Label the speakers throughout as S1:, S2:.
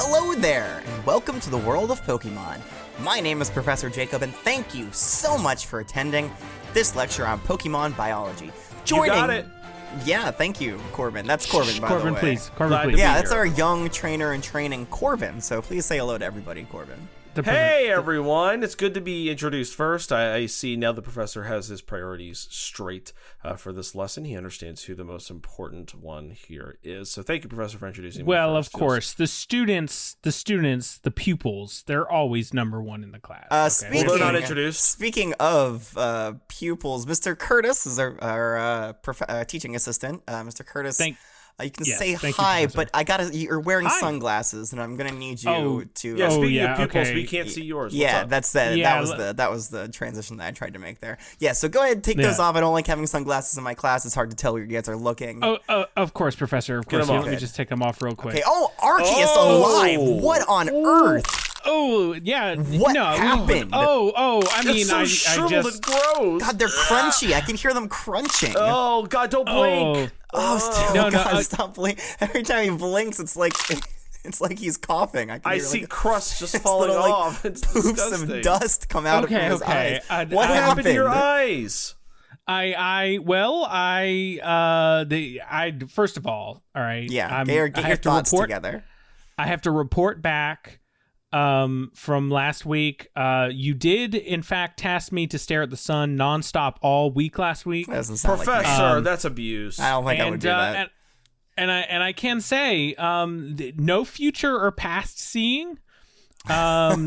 S1: Hello there, and welcome to the world of Pokemon. My name is Professor Jacob, and thank you so much for attending this lecture on Pokemon biology.
S2: You got it.
S1: Yeah, thank you, Corbin. That's Corbin, by the way.
S3: Corbin, please. Corbin,
S2: Glad to
S3: please.
S2: be
S1: Yeah,
S2: here.
S1: that's our young trainer in training, Corbin. So please say hello to everybody, Corbin.
S2: Hey everyone, it's good to be introduced first. I see now the professor has his priorities straight for this lesson. He understands who the most important one here is. So thank you, Professor, for introducing me.
S3: Well,
S2: first.
S3: of course, the students, the pupils, they're always number one in the class.
S1: Speaking,
S2: Well, they're not introduced.
S1: Speaking of pupils, Mr. Curtis is our teaching assistant. Mr. Curtis, you can say
S3: thank
S1: hi,
S3: you,
S1: but you're wearing
S3: Hi.
S1: sunglasses, and I'm gonna need you to.
S2: Yeah, speaking
S3: yeah,
S2: of pupils,
S3: okay.
S2: we can't see yours. What's
S1: Yeah,
S2: up?
S1: that's it.
S3: Yeah,
S1: that was the transition that I tried to make there. Yeah, so go ahead and take those off. I don't like having sunglasses in my class. It's hard to tell where you guys are looking.
S3: Of course, Professor. Of course.
S2: them
S3: Let
S2: off.
S3: me just take them off real quick.
S1: Okay. Oh, Arceus alive! What on earth?
S3: Oh, yeah.
S1: What
S3: no.
S1: happened?
S3: I mean,
S2: It's so
S3: I
S2: shriveled
S3: just.
S2: and gross.
S1: God, they're crunchy. I can hear them crunching.
S2: Oh God, don't blink.
S1: Stop blinking. Every time he blinks, it's like he's coughing. I can
S2: I
S1: hear,
S2: see
S1: like,
S2: crust just falling
S1: little, like,
S2: off. It's
S1: poofs
S2: disgusting.
S1: of dust come out of his eyes.
S3: What
S2: What happened to your eyes?
S3: First of all right.
S1: Yeah, get
S3: I
S1: your
S3: have to
S1: thoughts
S3: report,
S1: together.
S3: I have to report back from last week. You did, in fact, task me to stare at the sun nonstop all week last week.
S1: That doesn't sound
S2: Professor,
S1: like me.
S2: that's abuse.
S1: I don't think I would do that.
S3: And I can say, no future or past seeing, at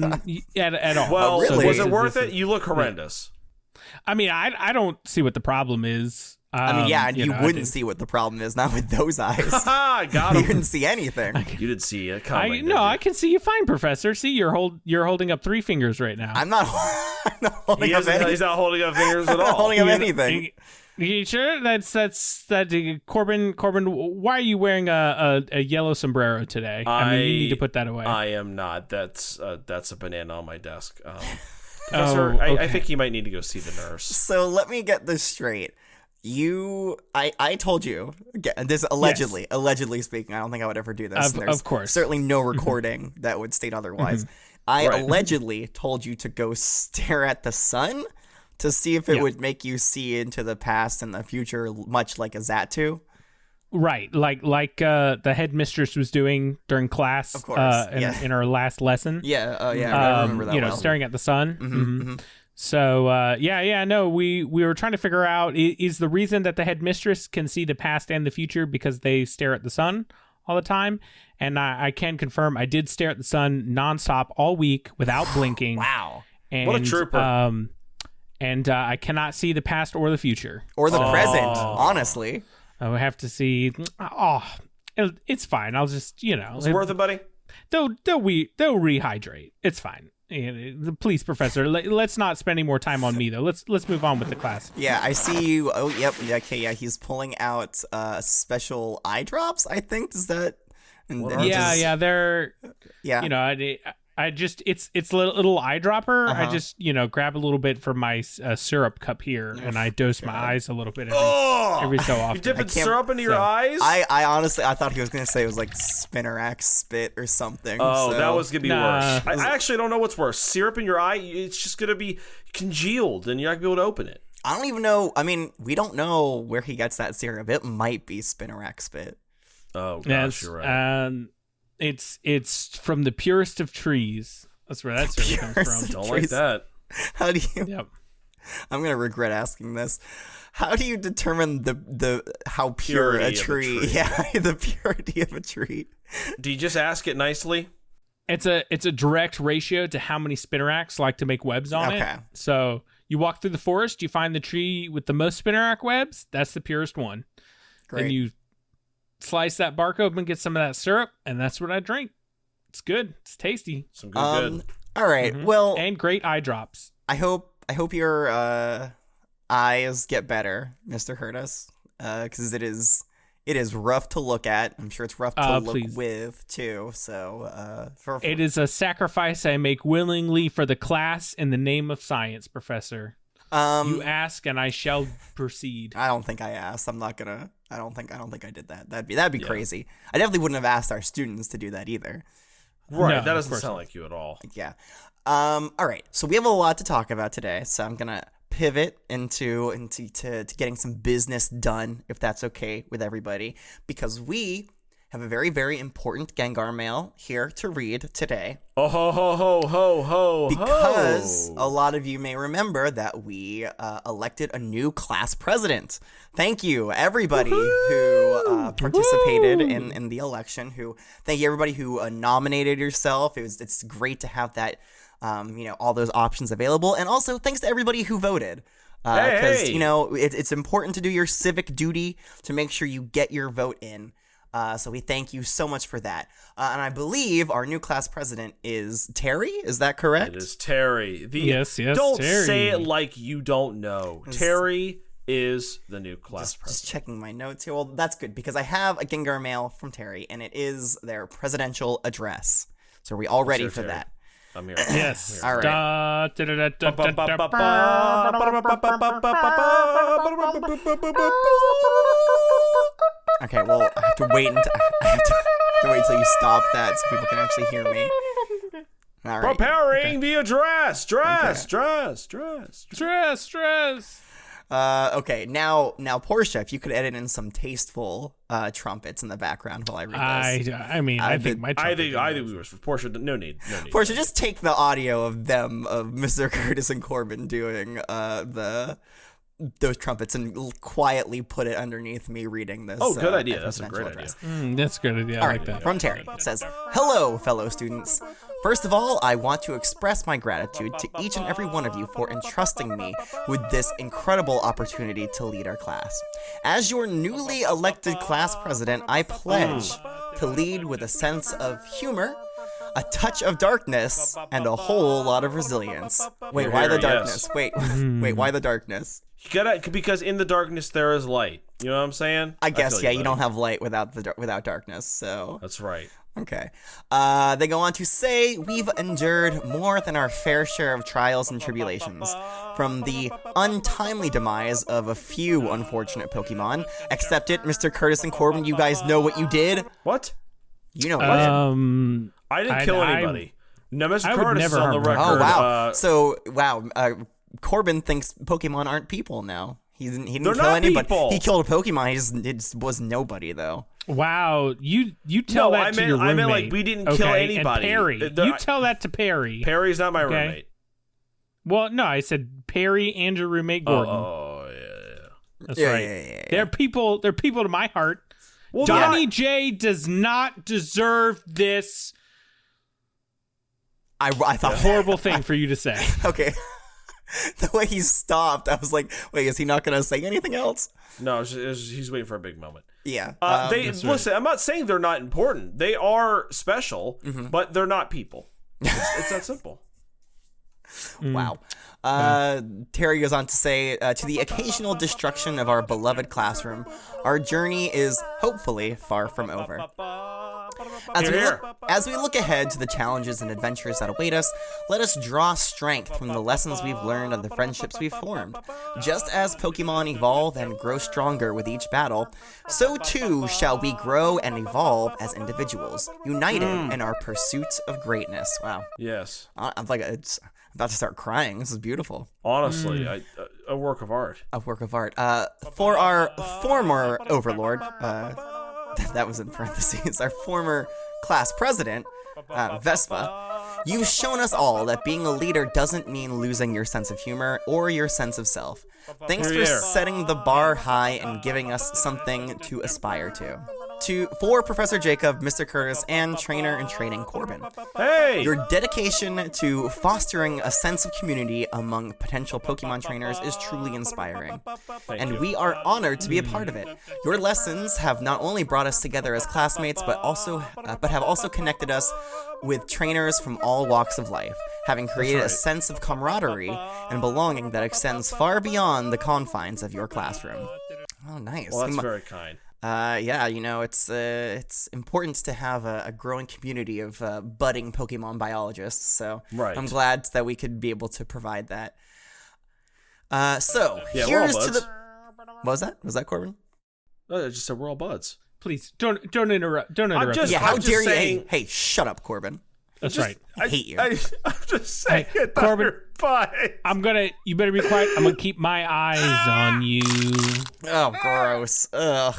S3: all.
S2: Well,
S1: really?
S2: was it worth it? You look horrendous.
S3: I mean, I don't see what the problem is.
S1: You wouldn't see what the problem is, not with those eyes.
S2: Ha! Got
S1: You
S2: him.
S1: didn't see anything.
S2: You didn't see it coming.
S3: I can see you fine, Professor. See, you're holding up 3 fingers right now.
S1: I'm not holding up anything.
S2: He's not holding up fingers
S1: I'm
S2: at
S1: not
S2: all.
S1: holding up anything.
S3: You sure? Corbin, why are you wearing a yellow sombrero today? I mean, you need to put that away.
S2: I am not. That's a banana on my desk. Professor,
S3: okay.
S2: I think you might need to go see the nurse.
S1: So let me get this straight. I told you this allegedly speaking. I don't think I would ever do this.
S3: Of course,
S1: certainly no recording that would state otherwise. I allegedly told you to go stare at the sun to see if it would make you see into the past and the future, much like a Zatu.
S3: Right, like the headmistress was doing during class,
S1: of course,
S3: in our last lesson.
S1: Yeah, I remember that.
S3: Staring at the sun.
S1: Mm-hmm.
S3: So, no, we were trying to figure out, is the reason that the headmistress can see the past and the future because they stare at the sun all the time? And I can confirm I did stare at the sun nonstop all week without blinking.
S1: Wow.
S3: And,
S2: what a trooper.
S3: And I cannot see the past or the future.
S1: Or the present, honestly.
S3: I would have to see. Oh, it's fine. I'll just,
S2: It's worth it, buddy.
S3: They'll rehydrate. It's fine. Please, Professor, let's not spend any more time on me, though. Let's move on with the class.
S1: Yeah, I see you. Oh, yep. Okay, yeah, he's pulling out special eye drops, I think. Is that?
S3: They're.
S1: Yeah.
S3: I just it's little eyedropper.
S1: Uh-huh.
S3: I just grab a little bit from my syrup cup here, and I dose my eyes a little bit every so often.
S2: You dipping syrup into your eyes?
S1: I honestly, I thought he was gonna say it was like Spinnerack spit or something.
S2: Oh,
S1: so.
S2: that was gonna be
S3: Nah.
S2: worse. I actually don't know what's worse. Syrup in your eye, it's just gonna be congealed, and you're not gonna be able to open it.
S1: I don't even know. I mean, we don't know where he gets that syrup. It might be Spinnerack spit.
S2: Oh gosh,
S3: Yes,
S2: you're right.
S3: It's from the purest of trees. That's where that syrup comes from.
S2: Don't like that.
S1: How do you?
S3: Yep.
S1: I'm gonna regret asking this. How do you determine how pure
S2: Purity
S1: a
S2: of a
S1: tree?
S2: tree.
S1: Yeah, the purity of a tree.
S2: Do you just ask it nicely?
S3: It's a direct ratio to how many spinneracks like to make webs on
S1: Okay.
S3: it. So you walk through the forest, you find the tree with the most spinnerack webs. That's the purest one.
S1: Great.
S3: Then you slice that bark open, get some of that syrup, and that's what I drink. It's good. It's tasty.
S2: Some good.
S1: All right. Well,
S3: And great eye drops.
S1: I hope your eyes get better, Mr. Curtis, because it is rough to look at. I'm sure it's rough to look
S3: please.
S1: with too. So
S3: It is a sacrifice I make willingly for the class in the name of science, Professor. You ask and I shall proceed.
S1: I don't think I asked. I'm not gonna. I don't think I did that. That'd be crazy. I definitely wouldn't have asked our students to do that either.
S2: Right,
S3: No,
S2: that
S3: of
S2: doesn't
S3: course
S2: sound
S3: not.
S2: like you at all.
S1: Yeah. All right. So we have a lot to talk about today. So I'm gonna pivot into getting some business done, if that's okay with everybody, because we have a very, very important Gengar mail here to read today.
S2: Oh ho ho ho ho ho!
S1: Because a lot of you may remember that we elected a new class president. Thank you, everybody who participated in the election. Thank you, everybody who nominated yourself. It's great to have that, all those options available. And also, thanks to everybody who voted. Because,
S2: Hey.
S1: It's important to do your civic duty to make sure you get your vote in. So we thank you so much for that. And I believe our new class president is Terry. Is that correct?
S2: It is Terry.
S3: Yes,
S2: Don't
S3: Terry.
S2: say it like you don't know. Terry is the new class president.
S1: Just checking my notes here. Well, that's good because I have a Gengar mail from Terry, and it is their presidential address. So are we all ready for
S2: Terry.
S1: that?
S2: I'm here.
S3: Yes.
S1: All right.
S3: Da, da, da, da, da, da, da,
S1: Okay, well, I have to wait until you stop that so people can actually hear me. All right.
S2: Preparing the address. Dress.
S3: Stress.
S1: Okay, now, Portia, if you could edit in some tasteful trumpets in the background while I read this.
S3: I think my
S2: I think we were for Portia. No need.
S1: Portia, just take the audio of Mr. Curtis and Corbin doing those trumpets and quietly put it underneath me reading this.
S2: Oh, good idea. That's a great
S1: address.
S2: idea.
S3: That's a good idea.
S1: All
S3: I
S1: right,
S3: like that.
S1: from Terry. It says, "Hello, fellow students. First of all, I want to express my gratitude to each and every one of you for entrusting me with this incredible opportunity to lead our class. As your newly elected class president, I pledge to lead with a sense of humor, a touch of darkness, and a whole lot of resilience." Wait, why the darkness? Wait, why the darkness?
S2: You gotta, because in the darkness there is light. You know what I'm saying?
S1: I guess,
S2: feel
S1: yeah,
S2: you,
S1: you
S2: buddy.
S1: don't have light without darkness, so...
S2: That's right.
S1: Okay. They go on to say, "We've endured more than our fair share of trials and tribulations. From the untimely demise of a few unfortunate Pokemon. Accept it, Mr. Curtis and Corbin, you guys know what you did.
S2: What?
S1: You know what
S2: I didn't kill anybody. No, Mr.
S3: I would
S2: Curtis is
S3: never
S2: on the
S3: harm
S2: record.
S1: Oh, wow. Corbin thinks Pokemon aren't people now. He didn't
S2: They're
S1: kill
S2: not
S1: anybody.
S2: people.
S1: He killed a Pokemon, he just was nobody, though.
S3: Wow, you tell that to your roommate.
S2: I meant like we didn't kill anybody.
S3: And Perry, you tell that to Perry.
S2: Perry's not my roommate.
S3: Well, no, I said Perry and your roommate Gordon.
S2: Oh, yeah.
S3: That's
S1: Yeah,
S3: right.
S1: yeah.
S3: They're people to my heart.
S2: Well,
S3: Johnny J does not deserve this
S1: I thought
S3: horrible thing for you to say.
S1: Okay. The way he stopped, I was like, wait, is he not going to say anything else?
S2: No, he's waiting for a big moment.
S1: Yeah.
S2: Listen, I'm not saying they're not important. They are special, but they're not people. It's that simple.
S1: Wow. Terry goes on to say, to the occasional destruction of our beloved classroom, our journey is hopefully far from over. As we look ahead to the challenges and adventures that await us, let us draw strength from the lessons we've learned and the friendships we've formed. Just as Pokemon evolve and grow stronger with each battle, so too shall we grow and evolve as individuals, united in our pursuit of greatness. Wow.
S2: Yes.
S1: I'm about to start crying. This is beautiful.
S2: Honestly, a work of art.
S1: A work of art. For our former overlord, that was in parentheses, our former class president, Vespa, you've shown us all that being a leader doesn't mean losing your sense of humor or your sense of self. Thanks for setting the bar high and giving us something to aspire to. For Professor Jacob, Mr. Curtis, and trainer in training Corbin.
S2: Hey!
S1: Your dedication to fostering a sense of community among potential Pokemon trainers is truly inspiring. And we are honored to be a part of it. Your lessons have not only brought us together as classmates, but have also connected us with trainers from all walks of life, having created a sense of camaraderie and belonging that extends far beyond the confines of your classroom. Oh, nice.
S2: Well, that's very kind.
S1: Yeah, it's important to have a growing community of budding Pokemon biologists, so
S2: right.
S1: I'm glad that we could be able to provide that.
S2: Yeah,
S1: here's to the... What was that? Was that Corbin?
S2: I just said we're all buds.
S3: Please, don't interrupt. Don't interrupt.
S2: just-
S1: Yeah, how
S2: I'm
S1: dare
S2: saying-
S1: you? Hey, shut up, Corbin.
S3: That's right.
S1: I hate you.
S2: I'm just saying it.
S3: Corbin,
S2: Bye.
S3: You better be quiet. I'm gonna keep my eyes on you.
S1: Oh, gross. Ugh.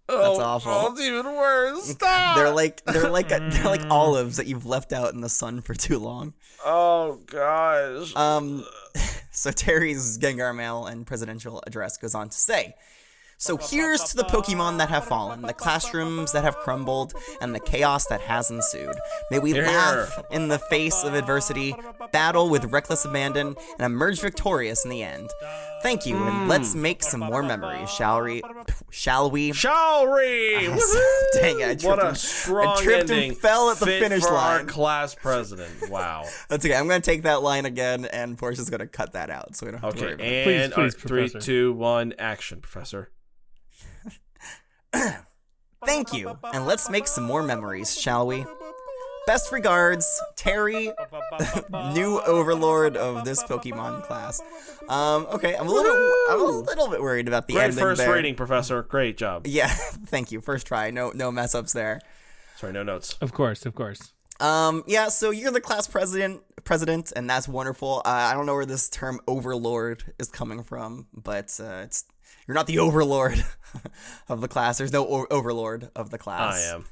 S1: That's awful.
S2: Oh, it's even worse. Stop.
S1: They're like olives that you've left out in the sun for too long.
S2: Oh gosh.
S1: So Terry's Gengar mail and presidential address goes on to say, so here's to the Pokemon that have fallen, the classrooms that have crumbled, and the chaos that has ensued. May we laugh in the face of adversity, battle with reckless abandon, and emerge victorious in the end. Thank you, and let's make some more memories, shall we?
S2: Shall we?
S1: Dang it, I tripped and fell at the finish line.
S2: Our class president. Wow.
S1: That's okay. I'm going to take that line again, and Portia's going to cut that out, so we don't have to worry about it.
S2: And
S3: Please,
S2: 3,
S3: Professor.
S2: 2, 1, action, Professor.
S1: Thank you, and let's make some more memories, shall we? Best regards, Terry, new overlord of this Pokemon class. Okay, I'm a little bit worried about the ending
S2: Great first
S1: there.
S2: rating, Professor. Great job.
S1: Yeah, thank you. First try. No mess ups there.
S2: Sorry, no notes.
S3: Of course.
S1: Yeah, so you're the class president, and that's wonderful. I don't know where this term overlord is coming from, but you're not the overlord of the class. There's no overlord of the class.
S2: I am.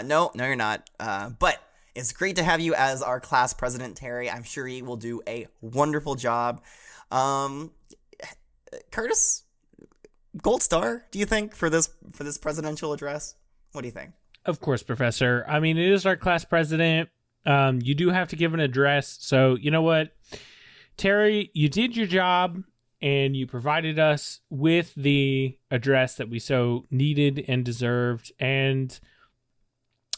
S1: No, you're not. But it's great to have you as our class president, Terry. I'm sure you will do a wonderful job. Curtis, gold star, do you think, for this presidential address? What do you think?
S3: Of course, Professor. I mean, it is our class president. You do have to give an address. So, you know what? Terry, you did your job, and you provided us with the address that we so needed and deserved. And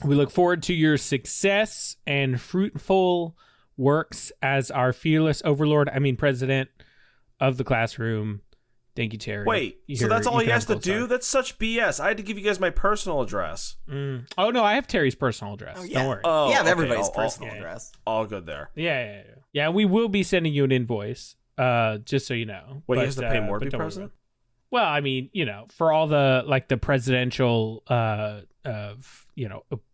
S3: we look forward to your success and fruitful works as our fearless president of the classroom. Thank you, Terry.
S2: Wait, so that's all he has to do? That's such BS. I had to give you guys my personal address.
S3: Oh, no, I have Terry's personal address.
S1: Oh, yeah.
S3: Don't worry.
S2: Oh,
S1: you have
S2: okay.
S1: everybody's personal address.
S2: All good there.
S3: Yeah, we will be sending you an invoice, just so you know.
S2: Wait, he has to pay more to be president?
S3: Well, I mean, for all the, the presidential,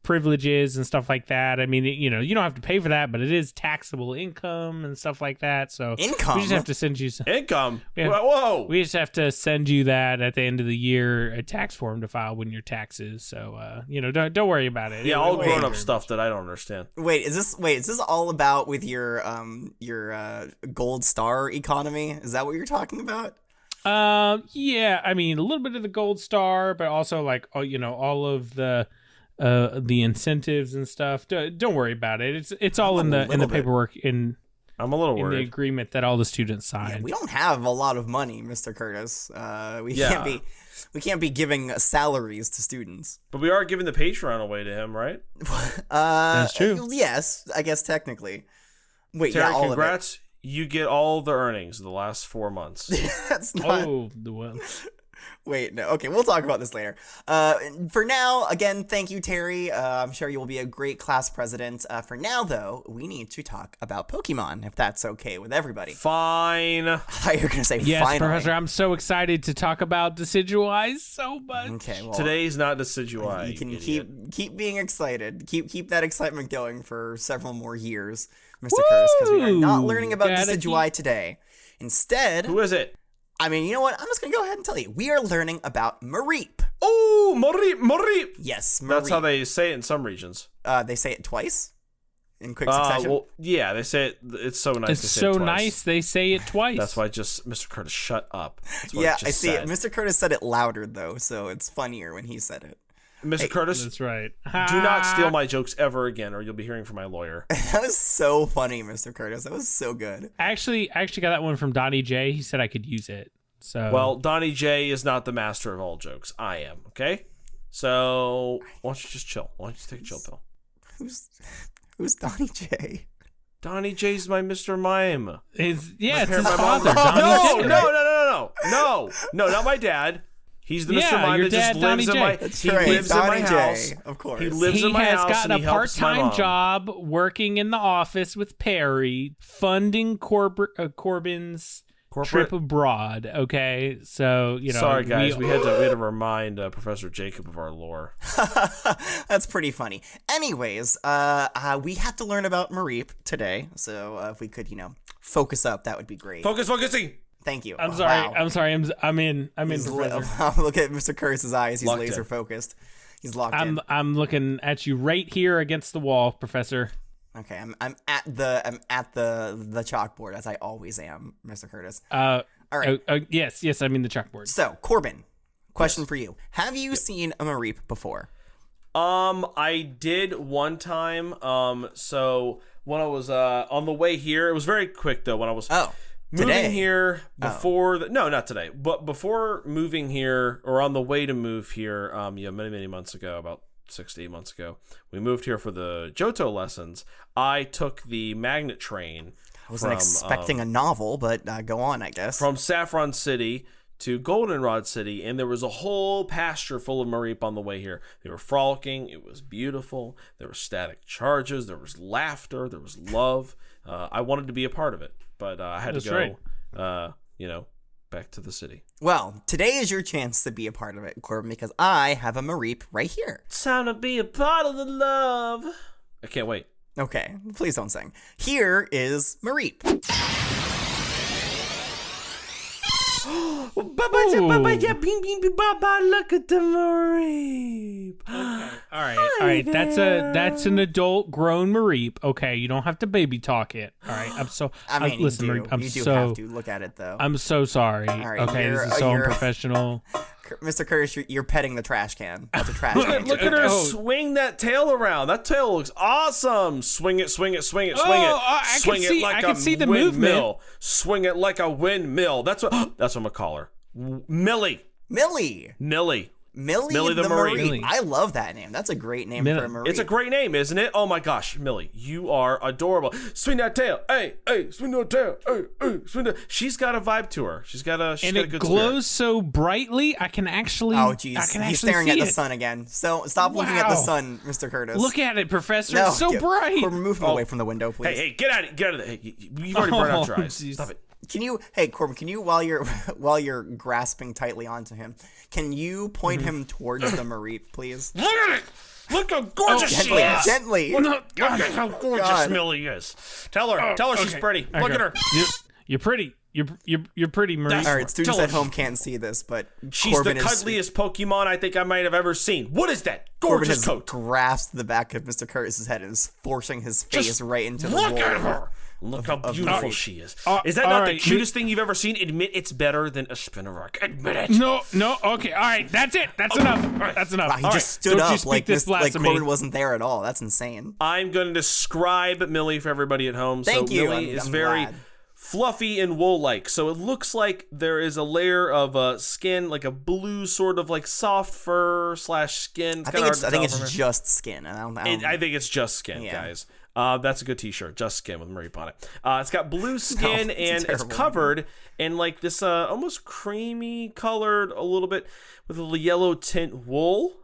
S3: privileges and stuff like that. I mean, you don't have to pay for that, but it is taxable income and stuff like that. So
S1: income?
S3: We just have to send you some
S2: income.
S3: Yeah,
S2: whoa!
S3: We just have to send you that at the end of the year, a tax form to file when your taxes. So, don't worry about it.
S2: Yeah, all grown up stuff that I don't understand.
S1: Wait, is this all about with your gold star economy? Is that what you're talking about?
S3: Yeah, I mean, a little bit of the gold star, but also all of the incentives and stuff. Don't worry about it. It's all in the paperwork I'm a little worried. In the agreement that all the students signed.
S1: Yeah, we don't have a lot of money, Mr. Curtis. We can't be giving salaries to students.
S2: But we are giving the Patreon away to him, right?
S3: That's true.
S1: Yes, I guess technically. Wait,
S2: Terry,
S1: all
S2: congrats.
S1: Of it.
S2: You get all the earnings of the last 4 months.
S1: That's not...
S3: Oh, the one.
S1: Wait, no. Okay, we'll talk about this later. For now, again, thank you, Terry. I'm sure you will be a great class president. For now, though, we need to talk about Pokemon, if that's okay with everybody.
S2: Fine.
S1: I thought you were going to say
S3: yes,
S1: finally.
S3: Professor, I'm so excited to talk about Decidueye so much.
S1: Okay, well,
S2: today's not Decidueye.
S1: You can keep being excited. Keep that excitement going for several more years, Mr. Curtis, because we are not learning about Decidueye today. Instead...
S2: Who is it?
S1: I mean, you know what? I'm just going to go ahead and tell you. We are learning about Mareep.
S2: Oh, Mareep.
S1: Yes, Mareep.
S2: That's how they say it in some regions.
S1: They say it twice in quick succession.
S2: Well, yeah, they say it. It's so nice to say
S3: so
S2: it twice.
S3: Nice they say it twice.
S2: That's why Mr. Curtis, shut up.
S1: Yeah, I see it. Mr. Curtis said it louder, though, so it's funnier when he said it.
S2: Mr. Curtis,
S3: that's right.
S2: Do not steal my jokes ever again, or you'll be hearing from my lawyer.
S1: That was so funny, Mr. Curtis. That was so good.
S3: I actually got that one from Donnie J. He said I could use it. So
S2: well, Donnie J is not the master of all jokes. I am. Okay, so why don't you just chill? Why don't you take a chill pill?
S1: Who's Donnie J?
S2: Donnie J's my Mr. Mime.
S3: It's his father.
S2: No, not my dad. He's the Mr. Mime
S3: your
S2: that just
S3: dad,
S2: lives
S3: Donnie
S2: in my.
S3: J.
S1: That's
S2: he
S1: right.
S2: lives
S1: Donnie
S2: in my
S1: J,
S2: house.
S1: of course.
S2: He lives in my
S3: has
S2: house
S3: gotten
S2: and he
S3: a
S2: helps my
S3: part-time
S2: mom.
S3: job working in the office with Perry, funding Corbin's trip abroad. Okay, so
S2: Sorry, guys, we had to remind Professor Jacob of our lore.
S1: That's pretty funny. Anyways, we had to learn about Mareep today, so if we could, focus up, that would be great.
S2: Focusing.
S1: Thank you.
S3: I'm sorry. I'm in.
S1: Professor. Look at Mr. Curtis's eyes. He's laser focused. He's locked in.
S3: I'm looking at you right here against the wall, Professor.
S1: Okay, I'm at the chalkboard, as I always am, Mr. Curtis.
S3: All right. Yes, I mean the chalkboard.
S1: So, Corbin, question for you: have you seen a Mareep before?
S2: I did one time. So when I was on the way here, it was very quick though. When I was moving here before no, not today, but before moving here or on the way to move here, many months ago, about 6 to 8 months ago, we moved here for the Johto lessons. I took the magnet train.
S1: I wasn't expecting a novel, but go on, I guess.
S2: From Saffron City to Goldenrod City, and there was a whole pasture full of Mareep on the way here. They were frolicking. It was beautiful. There were static charges. There was laughter. There was love. I wanted to be a part of it, but I had to go, back to the city.
S1: Well, today is your chance to be a part of it, Corbin, because I have a Mareep right here.
S2: It's time to be a part of the love. I can't wait.
S1: Okay, please don't sing. Here is Mareep.
S2: Look at the Mareep.
S3: Okay. All right. That's an adult grown Mareep. Okay, you don't have to baby talk it. All right. Listen,
S1: you do.
S3: Mareep,
S1: You do have to look at it though.
S3: I'm so sorry.
S1: All right,
S3: okay, this is so unprofessional.
S1: Mr. Curtis, you're petting the trash can. That's a trash can.
S2: Look at her swing that tail around. That tail looks awesome. Swing it. Swing it like a windmill. Swing it like a windmill. That's what I'm gonna call her. Millie the Mareep.
S1: I love that name. That's a great name for a Mareep.
S2: It's a great name, isn't it? Oh my gosh, Millie, you are adorable. Swing that tail. Hey, swing that tail. Hey, swing that. She's got a vibe to her. She's got a good
S3: it glows so brightly. I can actually.
S1: Oh jeez, he's staring at the sun again. So stop looking at the sun, Mr. Curtis.
S3: Look at it, Professor. It's so bright.
S1: Move him away from the window, please.
S2: Hey, get out of there. Hey, you've already burned out your eyes. Stop it.
S1: Corbin, while you're grasping tightly onto him, can you point him towards the Mareep, please?
S2: Look at it! Look how gorgeous she is!
S1: Gently.
S2: Look at how gorgeous Millie is. Tell her she's pretty. Look at her.
S3: You're pretty. You're pretty, Mareep.
S1: All right, students at home can't see this, but
S2: she's
S1: Corbin
S2: the cuddliest Pokemon I think I might have ever seen. What is that gorgeous
S1: Corbin has
S2: coat?
S1: Grasped the back of Mr. Curtis's head and is forcing his face right into the wall.
S2: Look at her. Look how beautiful she is. Is that not the cutest thing you've ever seen? Admit it's better than a Spinarak. Admit it.
S3: No. Okay. All right. That's it. That's enough. That's enough.
S1: Wow, he just stood up like Corbin wasn't there at all. That's insane.
S2: I'm going to describe Millie for everybody at home.
S1: Thank you.
S2: Millie is very
S1: glad.
S2: Fluffy and wool-like. So it looks like there is a layer of skin, like a blue sort of like soft fur / skin.
S1: I think it's just skin.
S2: I think it's just skin, guys. That's a good t-shirt. Just skin with Mareep on it. It's got blue skin and it's covered in like this almost creamy colored, a little bit with a little yellow tint wool.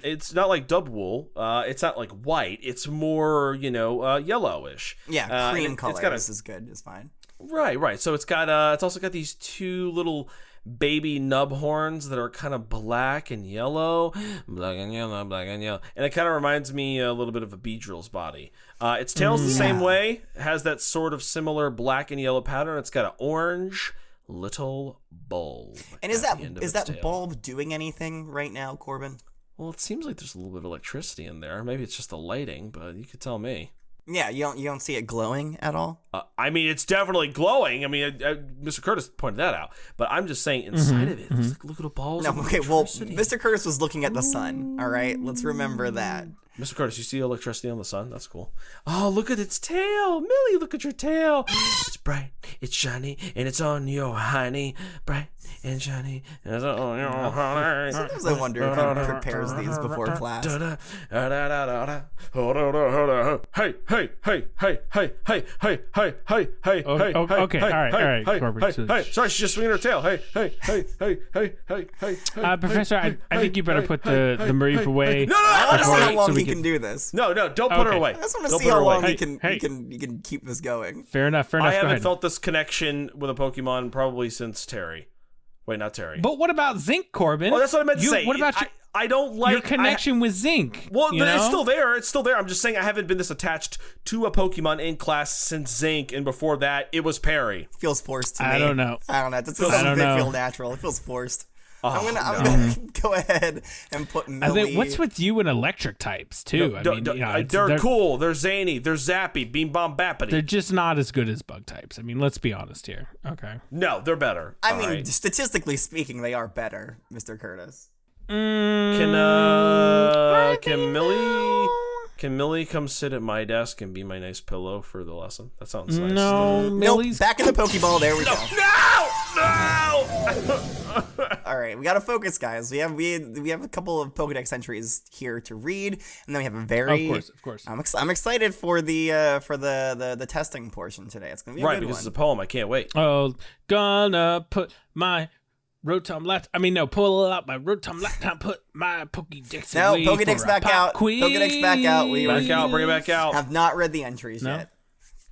S2: It's not like dub wool. It's not like white. It's more, yellowish.
S1: Yeah, cream color. This is good. It's fine.
S2: Right. So it's also got these two little baby nub horns that are kind of black and yellow. And it kind of reminds me a little bit of a Beedrill's body. Its tail's the same way. It has that sort of similar black and yellow pattern. It's got an orange little bulb.
S1: And is that bulb doing anything right now, Corbin?
S2: Well, it seems like there's a little bit of electricity in there. Maybe it's just the lighting, but you could tell me.
S1: Yeah, you don't see it glowing at all?
S2: I mean, it's definitely glowing. I mean, Mr. Curtis pointed that out. But I'm just saying, inside of it, there's like little balls of electricity.
S1: Well, Mr. Curtis was looking at the sun, all right? Let's remember that.
S2: Mr. Curtis, you see electricity on the sun? That's cool. Oh, look at its tail. Millie, look at your tail. It's bright, it's shiny, and it's on your honey. Bright and shiny, and it's on your honey.
S1: Sometimes I wonder if he prepares these before class.
S2: Hey.
S3: Okay, all right, Corbin.
S2: Sorry, she's just swinging her tail. Hey.
S3: Professor, I think you better put the Mareep away.
S2: No,
S1: So we can do this.
S2: No, don't put her away.
S1: I just want to
S2: Don't
S1: see
S2: put her
S1: how long
S2: away.
S1: you can keep this going.
S3: Fair enough.
S2: I
S3: Go
S2: haven't
S3: ahead.
S2: felt this connection with a Pokemon probably since Terry. Wait, not Terry.
S3: But what about Zinc, Corbin?
S2: Oh, that's what I meant to say.
S3: What about
S2: I don't like
S3: your connection with Zinc?
S2: Well,
S3: you know?
S2: it's still there. It's still there. I'm just saying I haven't been this attached to a Pokemon in class since Zinc, and before that, it was Perry.
S1: Feels forced to me.
S3: I don't know.
S1: It doesn't feel natural. It feels forced. I'm gonna go ahead and put Millie.
S3: I think, what's with you and electric types too?
S2: They're cool. They're zany. They're zappy. Beam bomb bappity.
S3: They're just not as good as bug types. I mean, let's be honest here. Okay.
S2: No, they're better.
S1: I mean, statistically speaking, they are better, Mr. Curtis.
S2: Can Millie come sit at my desk and be my nice pillow for the lesson? That sounds nice.
S3: No, Millie's
S1: back in the Pokeball. There we go.
S2: No!
S1: All right, we gotta focus, guys. We have a couple of Pokedex entries here to read, and then we have a very.
S3: Of course.
S1: I'm excited for the testing portion today. It's gonna be a good
S2: because
S1: one.
S2: it's a poem. I can't wait.
S3: Oh, gonna put my Rotom laptop. I mean, no, pull out my Rotom laptop. Put my Pokédex away.
S1: No, Pokédex back out.
S3: Quiz.
S1: Pokédex back out.
S2: Bring it back out.
S1: Have not read the entries yet.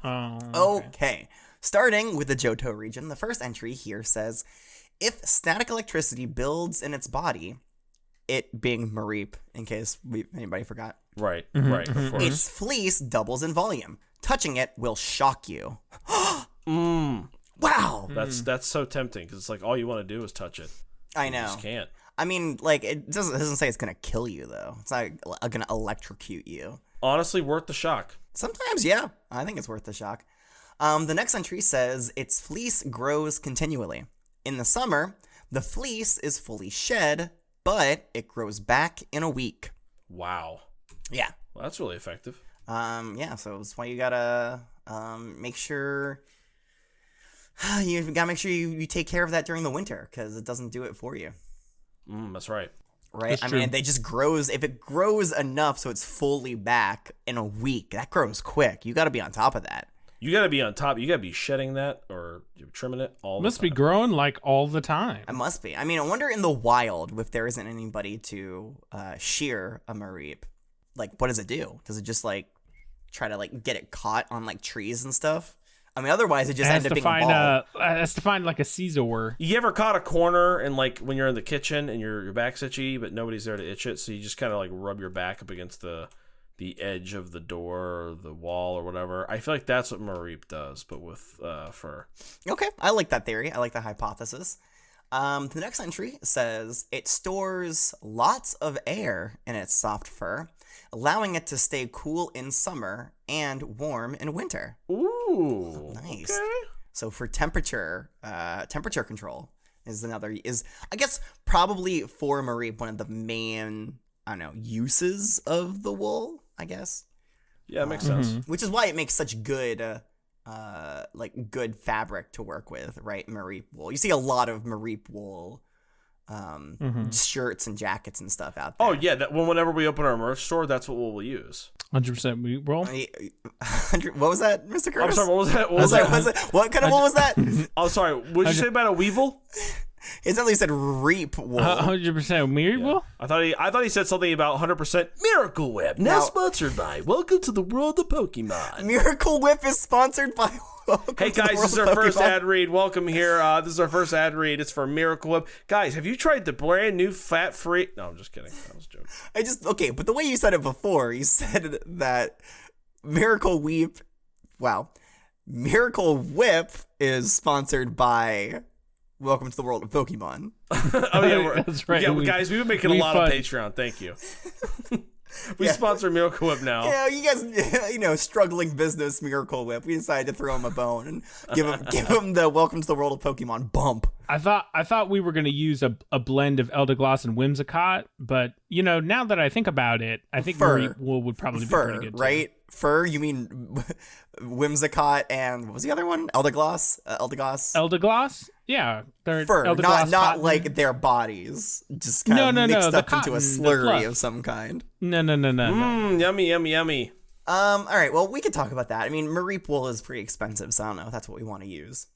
S1: Okay. Starting with the Johto region, the first entry here says, if static electricity builds in its body, it being Mareep, in case anybody forgot.
S2: Right, of course.
S1: Its fleece doubles in volume. Touching it will shock you. Wow.
S2: That's so tempting because it's like all you want to do is touch it.
S1: I know.
S2: You just can't.
S1: I mean, like, it doesn't say it's going to kill you, though. It's not going to electrocute you.
S2: Honestly, worth the shock.
S1: Sometimes, yeah. I think it's worth the shock. The next entry says, its fleece grows continually. In the summer, the fleece is fully shed, but it grows back in a week.
S2: Wow.
S1: Yeah.
S2: Well, that's really effective.
S1: Yeah, so that's why you gotta make sure you take care of that during the winter, because it doesn't do it for you.
S2: That's right.
S1: Right? I mean, it just grows. If it grows enough so it's fully back in a week, that grows quick. You gotta be on top of that.
S2: You gotta be on top. You gotta be shedding that or trimming it all the time.
S3: Must be growing like all the time.
S1: It must be. I mean, I wonder in the wild if there isn't anybody to shear a Mareep. Like, what does it do? Does it just like try to like get it caught on like trees and stuff? I mean, otherwise it just ends up being a ball.
S3: It has to find like a Caesar.
S2: You ever caught a corner and like when you're in the kitchen and your back's itchy but nobody's there to itch it, so you just kind of like rub your back up against the edge of the door or the wall or whatever. I feel like that's what Mareep does, but with fur.
S1: Okay, I like that theory. I like the hypothesis. The next entry says it stores lots of air in its soft fur, allowing it to stay cool in summer and warm in winter.
S2: Ooh,
S1: nice.
S2: Okay.
S1: So for temperature control is I guess probably for Mareep one of the main uses of the wool, I guess.
S2: Yeah, it makes sense.
S1: Which is why it makes such good good fabric to work with, right? Mareep wool. You see a lot of Mareep wool shirts and jackets and stuff out there.
S2: Oh yeah, whenever we open our merch store, that's what we'll use.
S3: 100% wheat roll.
S1: What was that, Mr. Curtis?
S2: I'm sorry, what was that?
S1: What kind of wool was that?
S2: Oh, sorry. What did you say about a weevil?
S1: It definitely said reap wool.
S3: 100% Miracle wool?
S2: I thought he said something about 100% Miracle Whip. Now sponsored by Welcome to the World of Pokemon.
S1: Miracle Whip is sponsored by
S2: Hey guys, this is our first ad read. Welcome here. This is our first ad read. It's for Miracle Whip. Guys, have you tried the brand new fat-free? No, I'm just kidding. I was joking.
S1: But the way you said it before, you said that Miracle Whip is sponsored by Welcome to the World of Pokemon.
S2: Oh yeah,
S3: that's right.
S2: Yeah, guys, we've been making a lot on Patreon. Thank you. We sponsor Miracle Whip now.
S1: Yeah, you guys, struggling business Miracle Whip. We decided to throw him a bone and give him the Welcome to the World of Pokemon bump.
S3: I thought we were going to use a blend of Eldegoss and Whimsicott, but now that I think about it, I think Mareep wool would probably be pretty good too.
S1: Right? Fur? You mean Whimsicott and what was the other one? Eldegoss?
S3: Eldegoss? Yeah, they're
S1: fur,
S3: Eldegoss,
S1: not
S3: cotton.
S1: like their bodies, just kind of mixed up into a slurry of some kind.
S3: No.
S2: Yummy.
S1: All right, well, we could talk about that. I mean, Mareep wool is pretty expensive, so I don't know if that's what we want to use.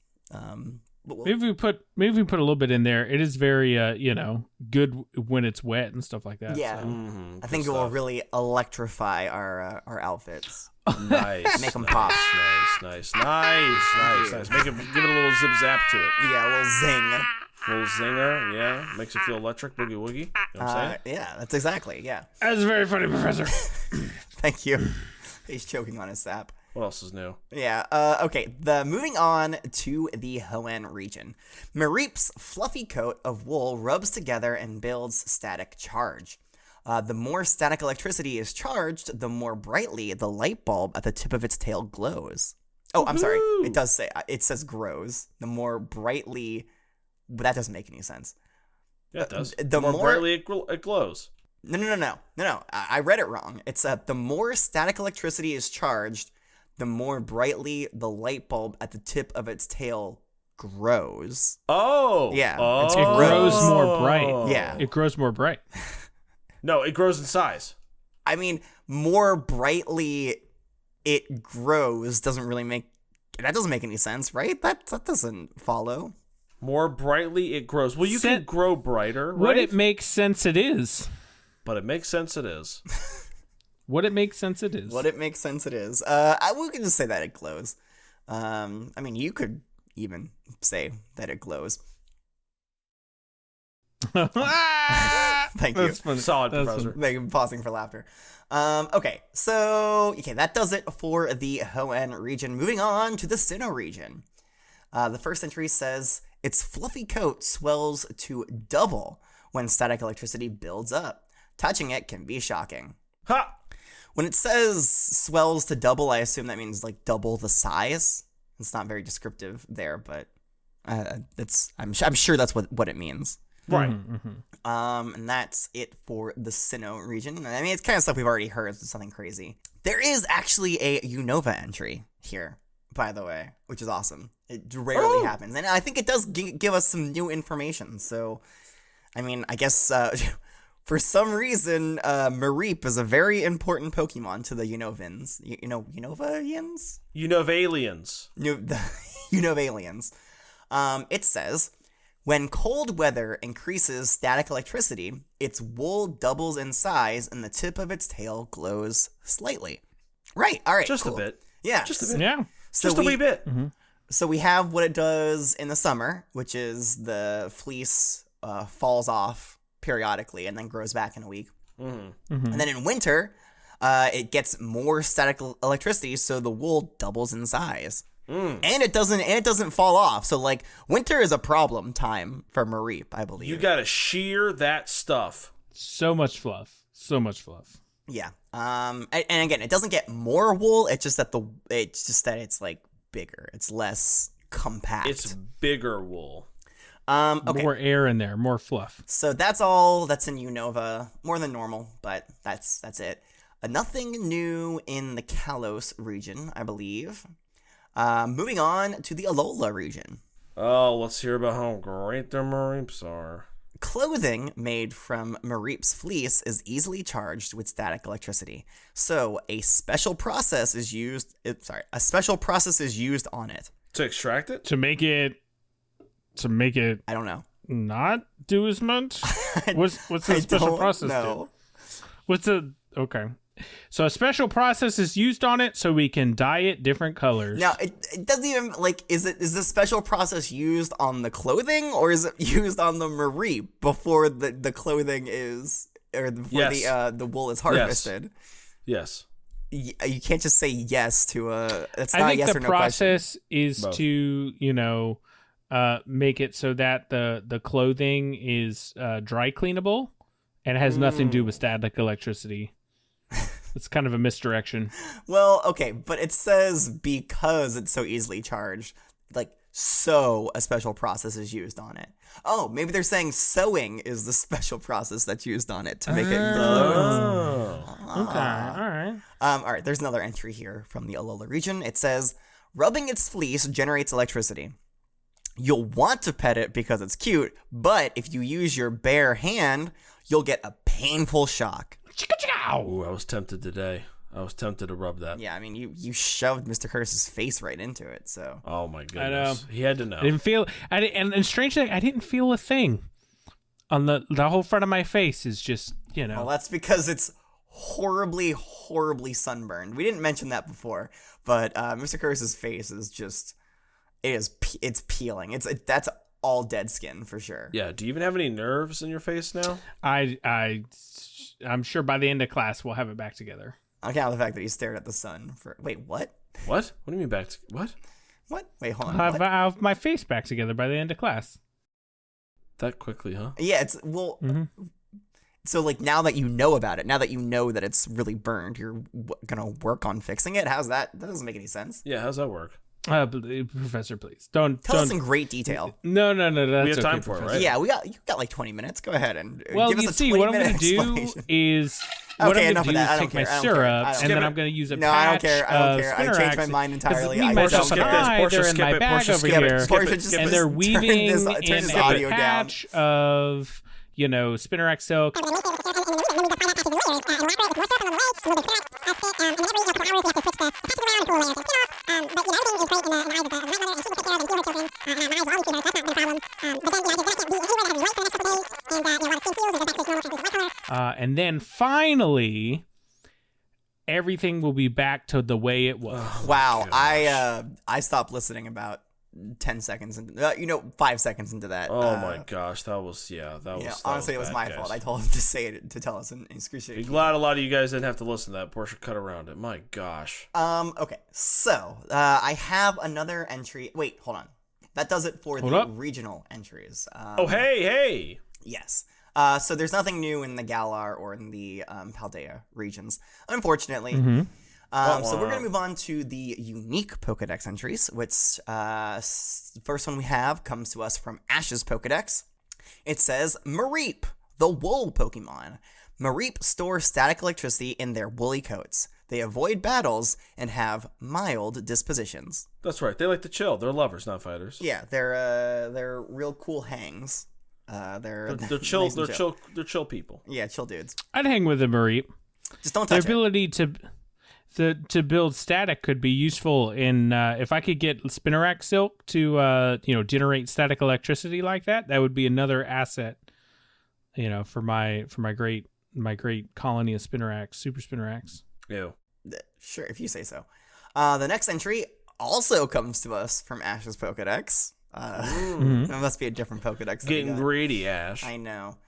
S3: Maybe we put a little bit in there. It is very good when it's wet and stuff like that.
S1: Yeah,
S2: Mm-hmm.
S1: I think it will really electrify our outfits.
S2: Nice.
S1: Make them pop.
S2: Nice. Give it a little zip zap to it.
S1: Yeah, a little zing.
S2: Little zinger, yeah. Makes you feel electric, boogie woogie. You know what I'm saying?
S1: Yeah, that's exactly, yeah.
S3: That's very funny, Professor.
S1: Thank you. He's choking on his sap.
S2: What else is new?
S1: Yeah, okay, moving on to the Hoenn region. Mareep's fluffy coat of wool rubs together and builds static charge. The more static electricity is charged, the more brightly the light bulb at the tip of its tail glows. Oh, I'm sorry, it says grows. The more brightly... But that doesn't make any sense.
S2: Yeah, it does.
S1: The
S2: more
S1: more
S2: brightly it glows.
S1: No. I read it wrong. It's the more static electricity is charged, the more brightly the light bulb at the tip of its tail grows.
S2: Oh.
S1: Yeah.
S2: Oh.
S3: It grows more bright.
S1: Yeah.
S3: It grows more bright.
S2: No, it grows in size.
S1: I mean, more brightly it grows doesn't make any sense, right? That doesn't follow.
S2: More brightly it grows. Well, you can grow brighter, right?
S3: What it makes sense it is.
S2: But it makes sense it is.
S3: What it makes sense it is.
S1: What it makes sense it is. We can just say that it glows. I mean, you could even say that it glows. Thank you.
S3: That's funny.
S2: Solid,
S3: That's
S2: Professor.
S3: funny.
S1: Pausing for laughter. Okay, that does it for the Hoenn region. Moving on to the Sinnoh region. The first entry says, its fluffy coat swells to double when static electricity builds up. Touching it can be shocking.
S2: Ha!
S1: When it says swells to double, I assume that means like double the size. It's not very descriptive there, but I'm sure that's what it means.
S2: Right.
S1: And that's it for the Sinnoh region. I mean, it's kind of stuff we've already heard. It's nothing crazy. There is actually a Unova entry here, by the way, which is awesome. It rarely happens. And I think it does give us some new information. So, I mean, I guess for some reason, Mareep is a very important Pokemon to the Unovans. Unovians?
S2: Unovalians.
S1: Unovalians. It says, when cold weather increases static electricity, its wool doubles in size and the tip of its tail glows slightly. Right, all right,
S2: Just
S1: cool.
S2: a bit.
S1: Yeah.
S2: Just a bit.
S3: Yeah.
S2: Just a wee bit.
S3: Mm-hmm.
S1: So we have what it does in the summer, which is the fleece falls off periodically and then grows back in a week.
S2: Mm-hmm.
S3: Mm-hmm.
S1: And then in winter, it gets more static electricity, so the wool doubles in size. And it doesn't fall off. So like winter is a problem time for Mareep, I believe.
S2: You gotta shear that stuff.
S3: So much fluff.
S1: Yeah. And again, it doesn't get more wool. It's just that it's like bigger. It's less compact.
S2: It's bigger wool.
S1: Okay.
S3: More air in there, more fluff.
S1: So that's all that's in Unova. More than normal, but that's it. Nothing new in the Kalos region, I believe. Moving on to the Alola region.
S2: Oh, let's hear about how great their Mareeps are.
S1: Clothing made from Mareep's fleece is easily charged with static electricity. So a special process is used. On it
S2: To extract it?
S3: To make it
S1: I don't know.
S3: not do as much? What's the special process do? Okay. So a special process is used on it so we can dye it different colors.
S1: Now, it doesn't even, like, is the special process used on the clothing, or is it used on the Mareep before the clothing is, or before the wool is harvested?
S2: Yes.
S1: You can't just say yes to that's
S3: I
S1: not a
S3: think
S1: yes
S3: the
S1: or no
S3: process
S1: question.
S3: is
S2: Both.
S3: to, make it so that the clothing is dry cleanable and it has nothing to do with static electricity. It's kind of a misdirection.
S1: Well, okay, but it says because it's so easily charged, like, so a special process is used on it. Oh, maybe they're saying sewing is the special process that's used on it to make it glow.
S3: Okay, all right.
S1: All right, there's another entry here from the Alola region. It says, rubbing its fleece generates electricity. You'll want to pet it because it's cute, but if you use your bare hand, you'll get a painful shock.
S3: Chicka-chow!
S2: Ooh, I was tempted today. I was tempted to rub that.
S1: Yeah, I mean, you shoved Mr. Curtis's face right into it, so.
S2: Oh my goodness.
S3: I know.
S2: He had to know.
S3: I didn't feel. And strangely, I didn't feel a thing. On the whole front of my face is just,
S1: Well, that's because it's horribly, horribly sunburned. We didn't mention that before, but Mr. Curtis's face is just, it's peeling. That's all dead skin for sure.
S2: Yeah. Do you even have any nerves in your face now?
S3: I'm sure by the end of class we'll have it back together.
S1: On account of the fact that he stared at the sun for. Wait, what?
S2: What? What do you mean back to what?
S1: What? Wait, hold on.
S3: I'll
S1: What?
S3: have my face back together by the end of class.
S2: That quickly, huh?
S1: Yeah, it's So like now that you know about it, now that you know that it's really burned, you're gonna work on fixing it. How's that? That doesn't make any sense.
S2: Yeah. How's that work?
S3: Professor, please don't
S1: Tell us in great detail.
S3: No. That's
S2: We have time
S3: okay,
S2: for it,
S3: Professor.
S2: right?
S1: Yeah, you got like 20 minutes. Go ahead and
S3: Well,
S1: give us
S3: you
S1: a
S3: see,
S1: 20
S3: what I'm
S1: minute
S3: going to do
S1: explanation.
S3: is
S1: Okay,
S3: I'm
S1: enough
S3: going
S1: of
S3: to
S1: that. I don't
S3: take my
S1: care. I don't
S3: syrup,
S1: care. I don't
S3: and then
S2: care.
S3: I'm going to use a
S1: No, I don't
S3: patch
S1: care. I don't care. I
S3: of
S1: changed my
S3: Spinarax,
S1: mind entirely.
S3: 'cause me,
S1: I
S3: myself,
S1: don't
S3: and
S1: care.
S3: I,
S2: Portia,
S3: they're in
S2: skip
S3: my
S2: it.
S3: bag
S2: Portia,
S3: over
S2: skip it.
S3: here,
S2: Skip it.
S1: Portia, just
S2: Skip
S3: and
S2: it.
S3: they're
S1: turn
S3: weaving
S1: this
S3: in
S1: audio
S3: a
S1: down.
S3: patch of, Spinarax silk. And then finally, everything will be back to the way it was.
S1: Wow, I stopped listening about 10 seconds into 5 seconds into that.
S2: Oh my gosh, that was
S1: honestly, it was
S2: bad,
S1: my
S2: guys.
S1: fault. I told him to say it, to tell us in
S2: Be
S1: excruciating.
S2: glad a lot of you guys didn't have to listen to that. Portia cut around it. My gosh.
S1: Okay, so I have another entry. Wait, hold on. That does it for
S3: Hold
S1: the
S3: up.
S1: regional entries.
S2: Hey.
S1: Yes. So there's nothing new in the Galar or in the Paldea regions, unfortunately. So we're going to move on to the unique Pokedex entries, which the first one we have comes to us from Ash's Pokedex. It says, Mareep, the Wool Pokemon. Mareep store static electricity in their woolly coats. They avoid battles and have mild dispositions.
S2: That's right. They like to chill. They're lovers, not fighters.
S1: Yeah, they're real cool hangs. They're
S2: chill.
S1: nice and
S2: They're chill. They're chill people.
S1: Yeah, chill dudes.
S3: I'd hang with a Mareep.
S1: Just don't
S3: Their
S1: touch it.
S3: ability to build static could be useful in if I could get Spinarax silk to generate static electricity like that. That would be another asset, for my great colony of Spinarax, super Spinarax.
S2: Ew.
S1: Sure, if you say so. The next entry also comes to us from Ash's Pokedex. That must be a different Pokedex.
S2: Getting greedy, Ash.
S1: I know.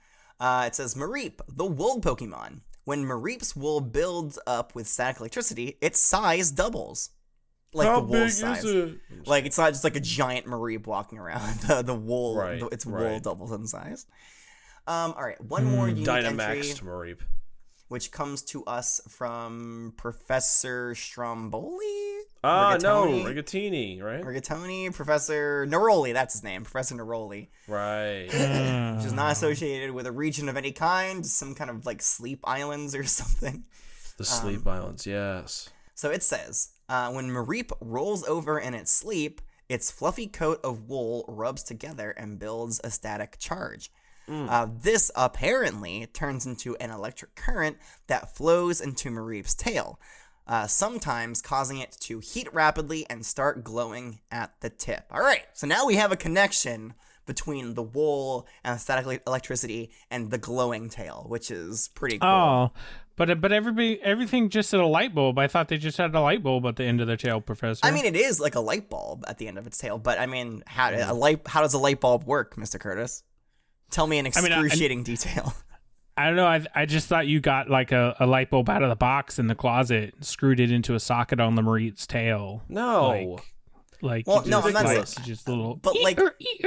S1: It says, Mareep, the wool Pokemon. When Mareep's wool builds up with static electricity, its size doubles. Like
S2: How
S1: the wool
S2: big
S1: size.
S2: is it?
S1: Like, it's not just like a giant Mareep walking around. The wool,
S2: Right,
S1: its wool
S2: right.
S1: doubles in size. All right, one more unique entry,
S2: Dynamax to Mareep.
S1: which comes to us from Professor Stromboli?
S2: No,
S1: Rigatoni?
S2: Rigatini, right?
S1: Rigatoni, Professor Neroli, that's his name, Professor Neroli,
S2: Right.
S1: which is not associated with a region of any kind, some kind of like sleep islands or something.
S2: The Sleep Islands, yes.
S1: So it says, when Mareep rolls over in its sleep, its fluffy coat of wool rubs together and builds a static charge. This apparently turns into an electric current that flows into Mareep's tail, sometimes causing it to heat rapidly and start glowing at the tip. All right, so now we have a connection between the wool and static electricity and the glowing tail, which is pretty cool.
S3: Oh, but everything just had a light bulb. I thought they just had a light bulb at the end of their tail, Professor.
S1: I mean, it is like a light bulb at the end of its tail, but I mean, how does a light bulb work, Mr. Curtis? Tell me in excruciating detail.
S3: I don't know. I just thought you got like a light bulb out of the box in the closet, screwed it into a socket on the Mareep's tail.
S2: No.
S3: Well,
S1: no, I'm not saying-
S3: just little.
S1: But like,
S3: Eat.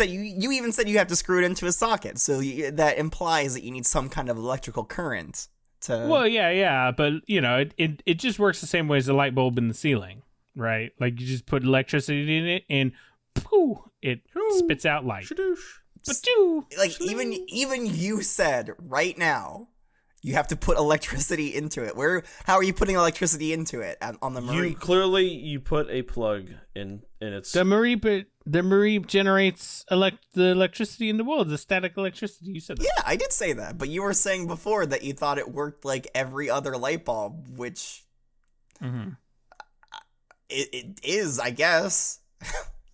S1: you even said you have to screw it into a socket, so that implies that you need some kind of electrical current to.
S3: Well, yeah, but it just works the same way as the light bulb in the ceiling, right? Like you just put electricity in it, and pooh, it spits out light.
S2: Shadoosh.
S1: Like even you said right now, you have to put electricity into it. How are you putting electricity into it on the Mareep?
S2: You put a plug in its.
S3: The Mareep The Mareep generates the electricity in the world, the static electricity. You said that.
S1: Yeah, I did say that, but you were saying before that you thought it worked like every other light bulb, which it is, I guess.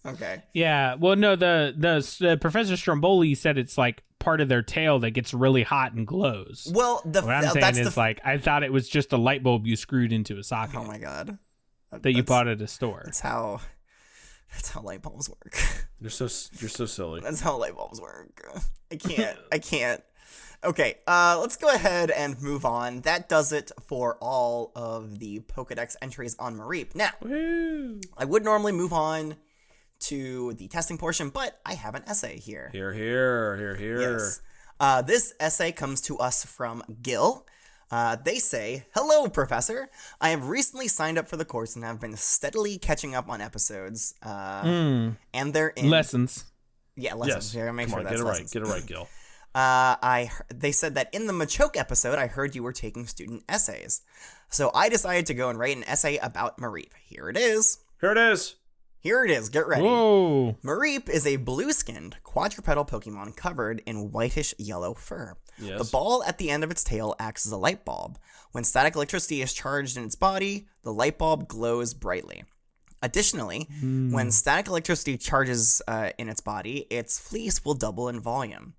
S1: Okay.
S3: Yeah. Well, no, the Professor Stromboli said it's like part of their tail that gets really hot and glows.
S1: Well,
S3: what I'm saying is like I thought it was just a light bulb you screwed into a socket.
S1: Oh my god.
S3: That you bought at a store.
S1: That's how light bulbs work.
S2: You're so silly.
S1: That's how light bulbs work. I can't. Okay, let's go ahead and move on. That does it for all of the Pokedex entries on Mareep. Now, I would normally move on to the testing portion, but I have an essay here.
S2: Here.
S1: Yes. This essay comes to us from Gil. They say, "Hello, Professor. I have recently signed up for the course and have been steadily catching up on episodes. And they're in
S3: lessons.
S1: Yeah, lessons.
S2: Yes.
S1: Here, make
S2: Come
S1: sure
S2: on,
S1: that's lessons.
S2: Get it right, Gil.
S1: They said that in the Machoke episode, I heard you were taking student essays. So I decided to go and write an essay about Mareep. Here it is. Get ready.
S3: Whoa.
S1: Mareep is a blue-skinned quadrupedal Pokemon covered in whitish yellow fur.
S2: Yes.
S1: The ball at the end of its tail acts as a light bulb. When static electricity is charged in its body, the light bulb glows brightly. Additionally, when static electricity charges in its body, its fleece will double in volume.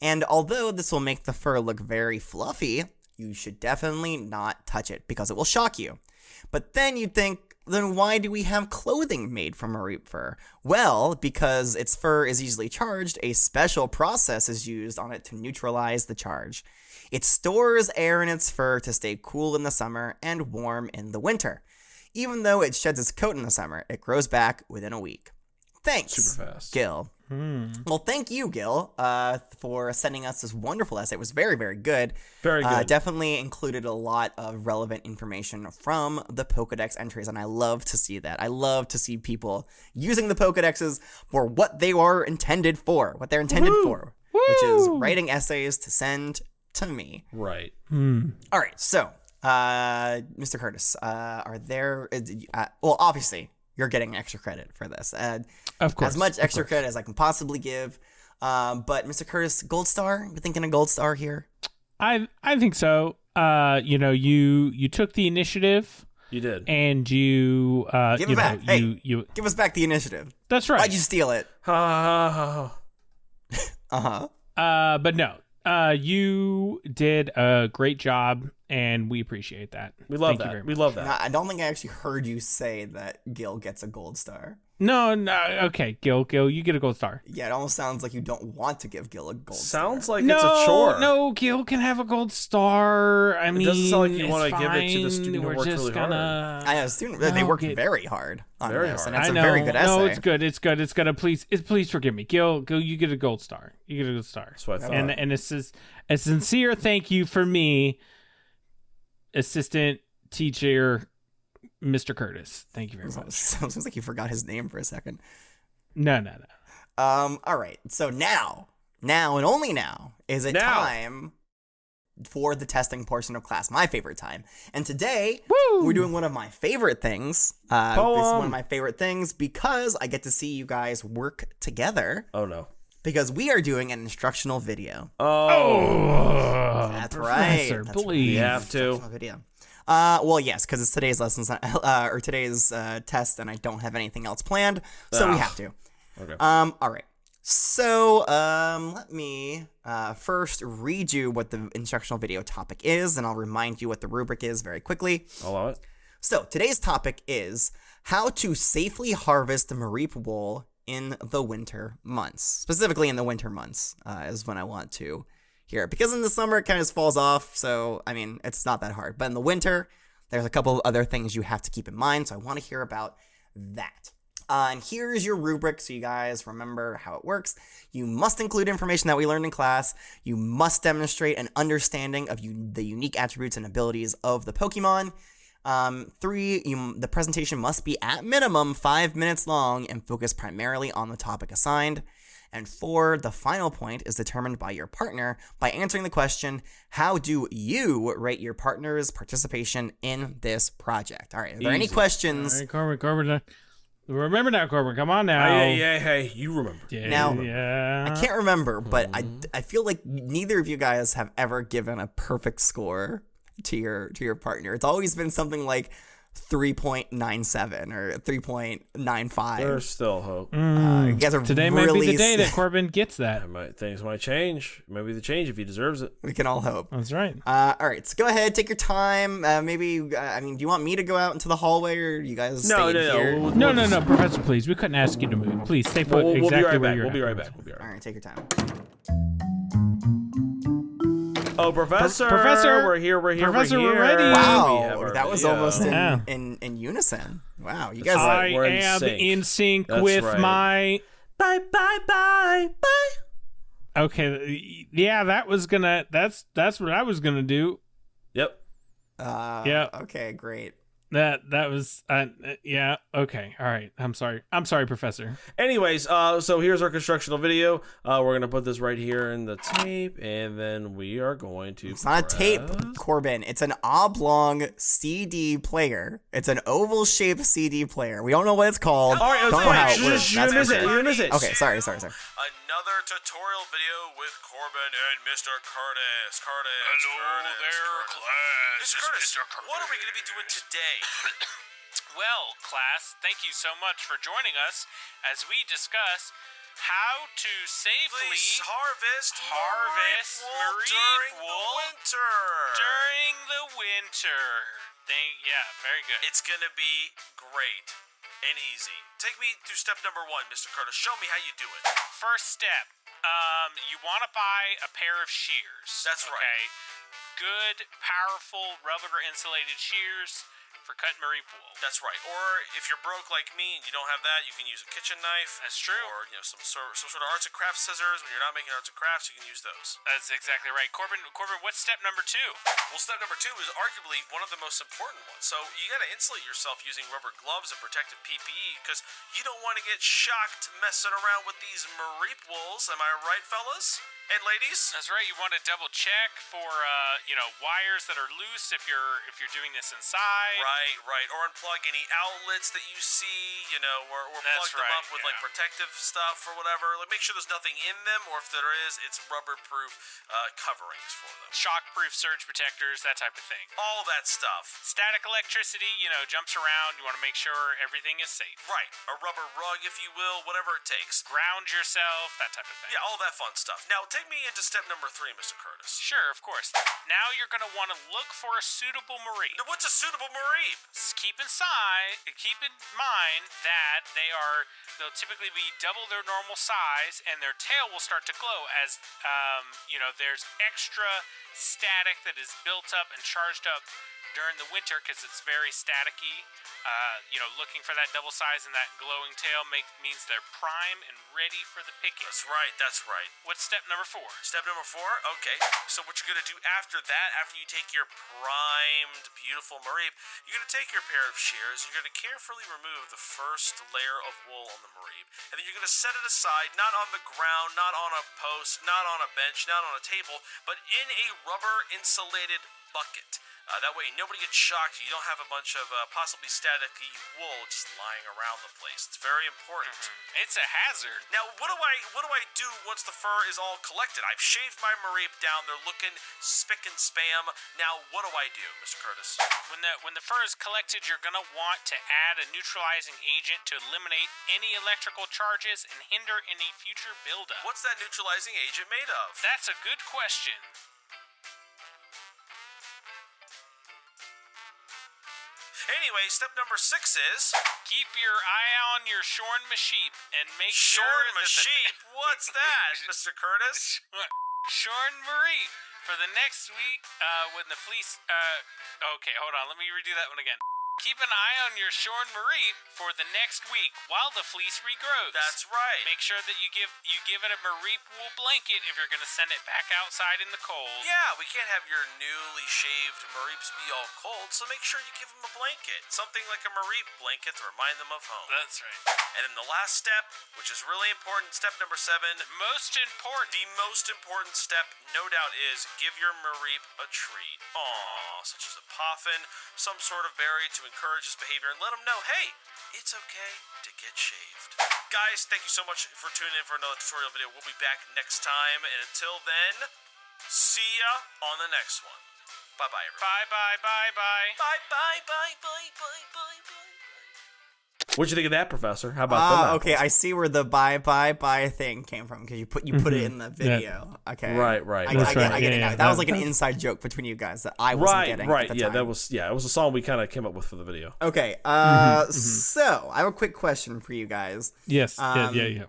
S1: And although this will make the fur look very fluffy, you should definitely not touch it because it will shock you. But then you'd think, then why do we have clothing made from Mareep fur? Well, because its fur is easily charged, a special process is used on it to neutralize the charge. It stores air in its fur to stay cool in the summer and warm in the winter. Even though it sheds its coat in the summer, it grows back within a week. Thanks,
S2: Super fast.
S1: Gil. Well, thank you, Gil, for sending us this wonderful essay. It was very, very good.
S2: Very good.
S1: Definitely included a lot of relevant information from the Pokedex entries, and I love to see that. I love to see people using the Pokedexes for what they are intended for, which is writing essays to send to me.
S2: Right.
S1: All right, so, Mr. Curtis, are there... well, obviously, you're getting extra credit for this.
S3: Of course.
S1: As much extra credit as I can possibly give. But Mr. Curtis, gold star? You're thinking a gold star here?
S3: I think so. You took the initiative.
S2: You did.
S3: And you
S1: give it back.
S3: You
S1: give us back the initiative.
S3: That's right.
S1: Why'd you steal it?
S2: Uh-huh.
S3: But no. You did a great job, and we appreciate that.
S2: We love
S3: Thank you
S2: that.
S3: very much.
S2: We love that.
S1: I don't think I actually heard you say that Gil gets a gold star.
S3: No, okay, Gil, you get a gold star.
S1: Yeah, it almost sounds like you don't want to give Gil a gold star.
S2: Sounds like it's a chore.
S3: No, Gil can have a gold star. I mean,
S2: it doesn't sound like you want to
S3: fine.
S2: give it to the student who worked really hard.
S1: I know, they work very hard on this, and it's
S3: I
S1: a
S3: know.
S1: very good essay.
S3: No, it's good. It's good. Please forgive me. Gil, you get a gold star. You get a gold star.
S2: That's what I thought.
S3: And this is a sincere thank you for me, assistant teacher Mr. Curtis. Thank you very much.
S1: Sounds like you forgot his name for a second.
S3: No.
S1: All right. So now and only now is it time for the testing portion of class. My favorite time. And today we're doing one of my favorite things. This is one of my favorite things because I get to see you guys work together.
S2: Oh no.
S1: Because we are doing an instructional video.
S3: Oh,
S1: that's
S3: Professor,
S1: right.
S3: Please.
S2: We have to.
S1: Video. Well, yes, because it's today's lessons or today's test, and I don't have anything else planned, so we have to.
S2: Okay.
S1: All right. So, let me first read you what the instructional video topic is, and I'll remind you what the rubric is very quickly.
S2: I'll allow it.
S1: So, today's topic is how to safely harvest Mareep wool in the winter months. Specifically in the winter months is when I want to hear it. Because in the summer, it kind of just falls off, so, I mean, it's not that hard. But in the winter, there's a couple of other things you have to keep in mind, so I want to hear about that. And here's your rubric, so you guys remember how it works. You must include information that we learned in class. You must demonstrate an understanding of the unique attributes and abilities of the Pokemon. 3, the presentation must be at minimum 5 minutes long and focus primarily on the topic assigned. And 4, the final point is determined by your partner by answering the question, how do you rate your partner's participation in this project? All right, are there any questions?
S3: All right, Corbin. Remember now, Corbin. Come on now.
S2: Hey, you remember.
S1: Now,
S3: yeah.
S1: I can't remember, but I feel like neither of you guys have ever given a perfect score to your partner. It's always been something like 3.97 or 3.95.
S2: There's still hope.
S1: You guys are
S3: Today
S1: really
S3: might be the day that Corbin gets that.
S2: Things might change. Maybe the change if he deserves it.
S1: We can all hope.
S3: That's right.
S1: All right, so go ahead, take your time. Maybe, do you want me to go out into the hallway, or you guys stay here?
S3: No, Professor, please. We couldn't ask you to move. Please stay put
S2: We'll
S3: exactly
S2: be right
S3: where
S2: back.
S3: you're
S2: We'll be
S3: at.
S2: right back.
S1: All right, take your time.
S2: Oh, Professor, we're here.
S3: Professor, we're ready.
S1: Wow, that was
S2: video.
S1: almost
S3: Yeah.
S1: in unison. Wow, you guys.
S2: right.
S3: I
S2: We're in
S3: am
S2: sync.
S3: in sync
S2: That's
S3: with
S2: right.
S3: my.
S2: Bye.
S3: Okay, yeah, that was gonna. That's what I was gonna do.
S2: Yep.
S3: Yeah.
S1: Okay, great.
S3: That was. Yeah. Okay. All right. I'm sorry, Professor.
S2: Anyways, so here's our constructional video. We're gonna put this right here in the tape, and then we are going to.
S1: It's not a tape, Corbin. It's an oblong CD player. It's an oval-shaped CD player. We don't know what it's called.
S2: All right,
S1: don't know how it
S2: you're
S1: works.
S2: gonna
S1: That's
S2: miss it.
S1: for
S2: You're
S1: sure.
S2: gonna miss it.
S1: Okay, sorry.
S2: Another tutorial video with Corbin and Mr. Curtis. Mr. Curtis, what are we going to be doing today?
S3: Well, class, thank you so much for joining us as we discuss how to safely
S2: harvest
S3: Mareep wool
S2: during the winter.
S3: during the winter. Yeah, very good.
S2: It's going to be great and easy. Take me through step number 1, Mr. Curtis. Show me how you do it.
S3: First step, you want to buy a pair of shears.
S2: That's right.
S3: Okay? Good, powerful, rubber-insulated shears for cutting Mareep wool.
S2: That's right. Or if you're broke like me and you don't have that, you can use a kitchen knife.
S3: That's true.
S2: Or some sort of arts and crafts scissors. When you're not making arts and crafts, you can use those.
S3: That's exactly right. Corbin, what's step number 2?
S2: Well, step number 2 is arguably one of the most important ones. So you got to insulate yourself using rubber gloves and protective PPE because you don't want to get shocked messing around with these Mareep wools. Am I right, fellas? And ladies?
S3: That's right. You want to double check for wires that are loose if you're doing this inside.
S2: Right. Or unplug any outlets that you see, or plug them up with like protective stuff or whatever. Like make sure there's nothing in them, or if there is, it's rubber-proof coverings for them.
S3: Shock-proof surge protectors, that type of thing.
S2: All that stuff.
S3: Static electricity, jumps around. You want to make sure everything is safe.
S2: Right. A rubber rug, if you will, whatever it takes.
S3: Ground yourself, that type of thing.
S2: Yeah, all that fun stuff. Now, take me into step number 3, Mr. Curtis.
S3: Sure, of course. Now you're going to want to look for a suitable Mareep.
S2: Now, what's a suitable Mareep?
S3: Keep in mind that they'll typically be double their normal size, and their tail will start to glow as, there's extra static that is built up and charged up during the winter because it's very staticky. Looking for that double size and that glowing tail means they're prime and ready for the picking.
S2: That's right.
S3: What's step number 4?
S2: Step number 4? Okay. So what you're going to do after that, after you take your primed, beautiful Mareep, you're going to take your pair of shears, you're going to carefully remove the first layer of wool on the Mareep, and then you're going to set it aside, not on the ground, not on a post, not on a bench, not on a table, but in a rubber-insulated bucket. That way nobody gets shocked. You don't have a bunch of possibly staticky wool just lying around the place. It's very important.
S3: It's a hazard.
S2: Now, what do I do once the fur is all collected? I've shaved my Mareep down. They're looking spick and spam. Now, what do I do, Mr. Curtis?
S3: When the fur is collected, you're gonna want to add a neutralizing agent to eliminate any electrical charges and hinder any future buildup.
S2: What's that neutralizing agent made of?
S3: That's a good question.
S2: Anyway, step number 6 is...
S3: Keep your eye on your shorn Mareep and make sure that
S2: Mareep? What's that, Mr. Curtis?
S3: Shorn Mareep for the next week when the fleece... Okay, hold on. Let me redo that one again. Keep an eye on your shorn Mareep for the next week while the fleece regrows.
S2: That's right.
S3: Make sure that you give it a Mareep wool blanket if you're going to send it back outside in the cold.
S2: Yeah, we can't have your newly shaved Mareeps be all cold, so make sure you give them a blanket. Something like a Mareep blanket to remind them of home.
S3: That's right.
S2: And then the last step, which is really important, step number 7.
S3: Most important.
S2: The most important step, no doubt, is give your Mareep a treat. Aww, such as a poffin, some sort of berry to encourage this behavior and let them know, hey, it's okay to get shaved. Guys, thank you so much for tuning in for another tutorial video. We'll be back next time, and until then, see ya on the next one. Bye-bye, everybody.
S3: Bye.
S2: Bye. What'd you think of that, Professor? How about that?
S1: Okay, I see where the bye thing came from because you put it in the video. Yeah. Okay,
S2: right.
S1: I get it now. That was like an inside joke between you guys that I wasn't getting. At the time.
S2: It was a song we kind of came up with for the video.
S1: Okay, so I have a quick question for you guys.
S3: Yes. Yeah.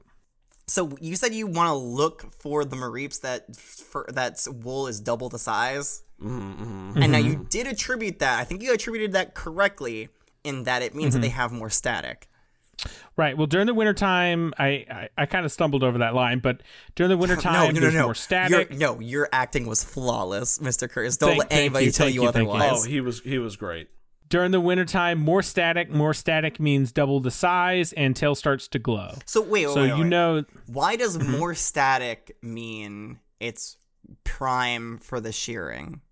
S1: So you said you want to look for the Mareeps that's wool is double the size, and now you did attribute that. I think you attributed that correctly in that it means that they have more static.
S3: Right. Well, during the wintertime, I kind of stumbled over that line, but during the wintertime, there's more static.
S1: Your acting was flawless, Mr. Curtis. Don't let anybody tell you otherwise.
S2: Oh, he was great.
S3: During the wintertime, more static. More static means double the size, and tail starts to glow.
S1: So wait.
S3: know,
S1: why does more static mean it's prime for the shearing?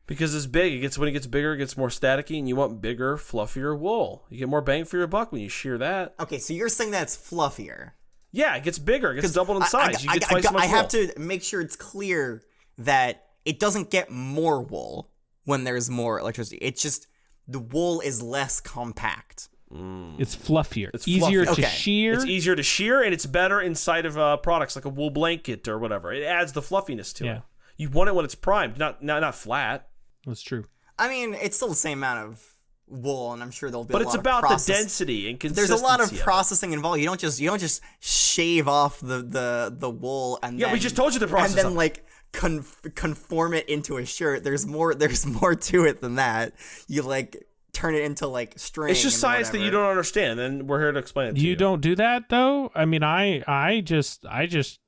S2: Because it's big. When it gets bigger, it gets more staticky, and you want bigger, fluffier wool. You get more bang for your buck when you shear that.
S1: Okay, so you're saying that's fluffier.
S2: Yeah, it gets bigger. It gets doubled in size. You get twice as much wool.
S1: I have to make sure it's clear that it doesn't get more wool when there's more electricity. It's just the wool is less compact.
S3: It's fluffier. It's easier to shear.
S2: It's easier to shear, and it's better inside of products like a wool blanket or whatever. It adds the fluffiness to it. You want it when it's primed, not flat.
S3: That's true.
S1: I mean, it's still the same amount of wool, and I'm sure there'll be.
S2: But
S1: a lot
S2: it's about
S1: of
S2: the density and consistency.
S1: There's a lot of processing involved. You don't just shave off the wool and
S2: we just told you the process.
S1: And then like conform it into a shirt. There's more to it than that. You like turn it into like string.
S2: It's just science that you don't understand, and we're here to explain it to you.
S3: You don't do that though. I mean, I just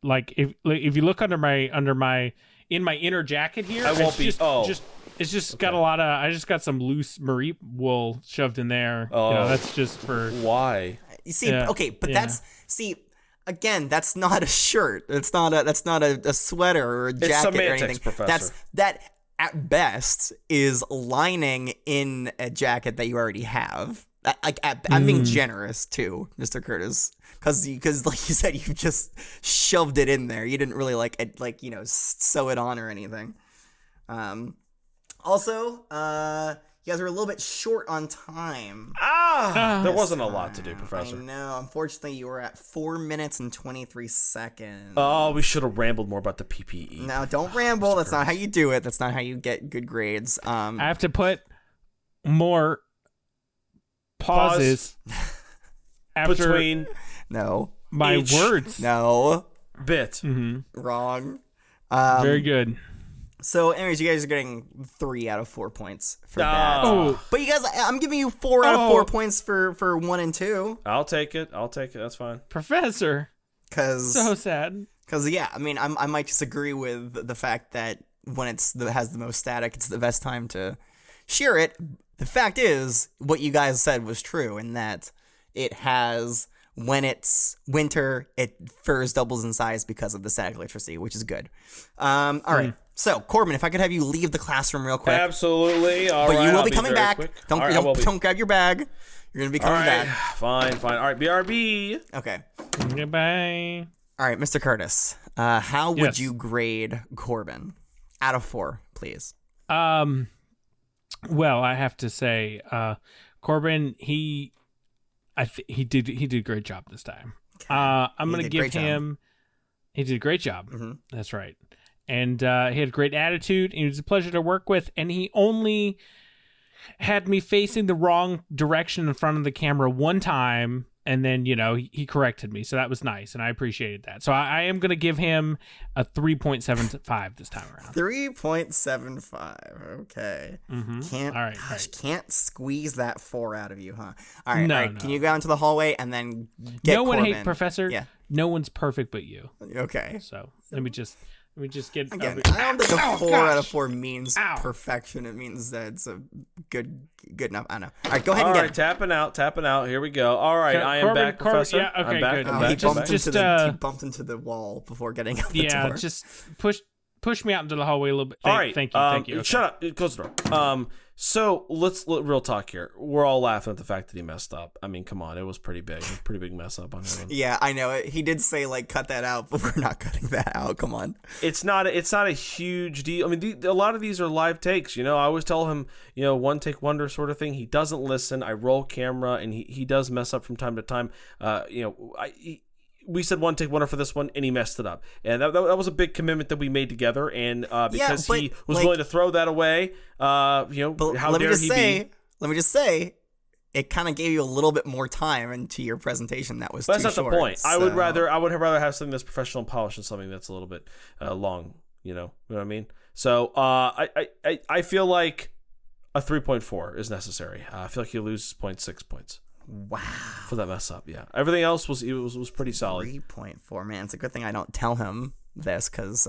S3: like if you look under my in my inner jacket here, it's just got a lot of. I just got some loose Mareep wool shoved in there. Oh, that's just for
S2: why?
S1: You see, again, that's not a shirt. That's not a sweater or a jacket
S2: it's semantics,
S1: or anything.
S2: Professor.
S1: That at best is lining in a jacket that you already have. I'm being generous too, Mr. Curtis, because like you said, you just shoved it in there. You didn't really sew it on or anything. Also, you guys are a little bit short on time.
S2: There wasn't a lot to do, Professor.
S1: I know. Unfortunately, you were at 4 minutes and 23 seconds.
S2: Oh, we should have rambled more about the PPE.
S1: No, don't ramble. That's not how you do it. That's not how you get good grades.
S3: I have to put more pauses after
S2: between
S3: my words.
S1: No.
S2: Bit.
S1: Wrong.
S3: Very good.
S1: So, anyways, you guys are getting 3 out of 4 points for that. Oh. But you guys, I'm giving you 4 out of 4 points for 1 and 2.
S2: I'll take it. That's fine.
S3: Professor. So sad.
S1: Because, yeah, I mean, I might disagree with the fact that when has the most static, it's the best time to shear it. The fact is, what you guys said was true in that it has, when it's winter, it furs doubles in size because of the static electricity, which is good. All right. So, Corbin, if I could have you leave the classroom real quick.
S2: Absolutely.
S1: But you will be coming back. Don't grab your bag. You're going to be coming back.
S2: Fine. All right, BRB.
S1: Okay.
S3: Goodbye.
S1: All right, Mr. Curtis, how would you grade Corbin? Out of 4, please.
S3: Well, I have to say, Corbin, he did a great job this time. Okay. I'm going to give him. He did a great job. Mm-hmm. That's right. And he had a great attitude. And he was a pleasure to work with. And he only had me facing the wrong direction in front of the camera one time. And then, he corrected me. So that was nice. And I appreciated that. So I am going to give him a 3.75 this time around.
S1: 3.75. Okay.
S3: Mm-hmm.
S1: Can't squeeze that 4 out of you, huh? All right. No. Can you go into the hallway and then get Corbin?
S3: Hey, Professor. Yeah. No one's perfect but you.
S1: Okay.
S3: So let me just get
S1: again. I don't think a 4 out of 4 means perfection. It means that it's a good enough. I don't know. All right, go ahead and get it.
S2: Tapping out. Here we go. All right, I am back, Professor.
S3: Yeah, okay,
S2: I'm back.
S3: good.
S1: He bumped into the wall before getting out the door.
S3: Yeah, just push me out into the hallway a little bit.
S2: All right,
S3: thank you. Okay.
S2: Shut up. Close the door. So let's real talk here. We're all laughing at the fact that he messed up. I mean, come on, it was pretty big. Pretty big mess up on him.
S1: Yeah, I know it. He did say like cut that out, but we're not cutting that out. Come on.
S2: It's not a huge deal. I mean, a lot of these are live takes. I always tell him, one take wonder sort of thing. He doesn't listen. I roll camera, and he does mess up from time to time. We said one take wonder for this one, and he messed it up. And that was a big commitment that we made together. And because he was willing to throw that away, how dare he be?
S1: Let me just say, it kind of gave you a little bit more time into your presentation. That was
S2: but that's
S1: too
S2: not
S1: short,
S2: the point.
S1: So.
S2: I would rather have something that's professional and polished than something that's a little bit long. You know what I mean? So I feel like a 3.4 is necessary. I feel like he loses 0.6 points.
S1: Wow.
S2: For that mess up, yeah. Everything else was pretty solid.
S1: 3.4, man. It's a good thing I don't tell him this because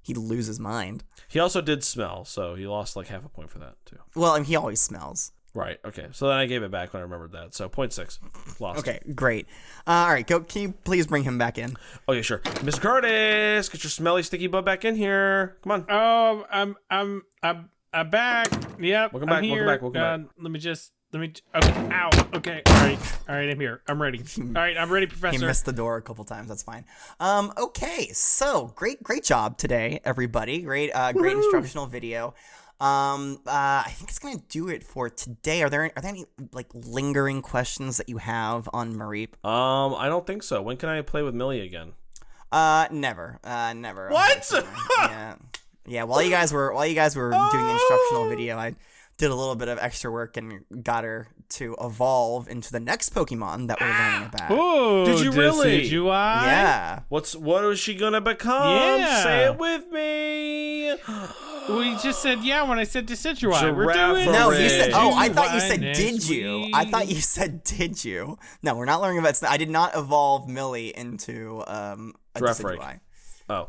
S1: he'd lose his mind.
S2: He also did smell, so he lost like half a point for that too.
S1: Well, he always smells.
S2: Right. Okay. So then I gave it back when I remembered that. So 0.6 lost.
S1: Okay. Great. All right. Go. Can you please bring him back in?
S2: Okay. Sure. Mr. Curtis, get your smelly sticky butt back in here. Come on.
S3: Oh, I'm back. Yep.
S2: Welcome back. Welcome back.
S3: Let me. Okay. Ow. Okay. All right. I'm here. I'm ready. All right. I'm ready, Professor.
S1: He missed the door a couple times. That's fine. Okay. So great job today, everybody. Great instructional video. I think it's gonna do it for today. Are there any like lingering questions that you have on Mareep?
S2: I don't think so. When can I play with Millie again?
S1: Never.
S2: What?
S1: Yeah. While you guys were doing the instructional video, I did a little bit of extra work and got her to evolve into the next Pokemon that we're learning about.
S3: Oh,
S2: did you really?
S1: Yeah.
S2: What is she gonna become?
S3: Yeah.
S2: Say it with me.
S3: We just said when I said Decidueye. We're
S2: Giraffe
S3: doing
S1: No, you said. Oh, I thought you
S3: Decidueye
S1: said
S3: next
S1: did you?
S3: week.
S1: I thought you said did you? No, we're not learning about. I did not evolve Millie into a
S2: Giraffe.
S1: Decidueye.
S2: Oh,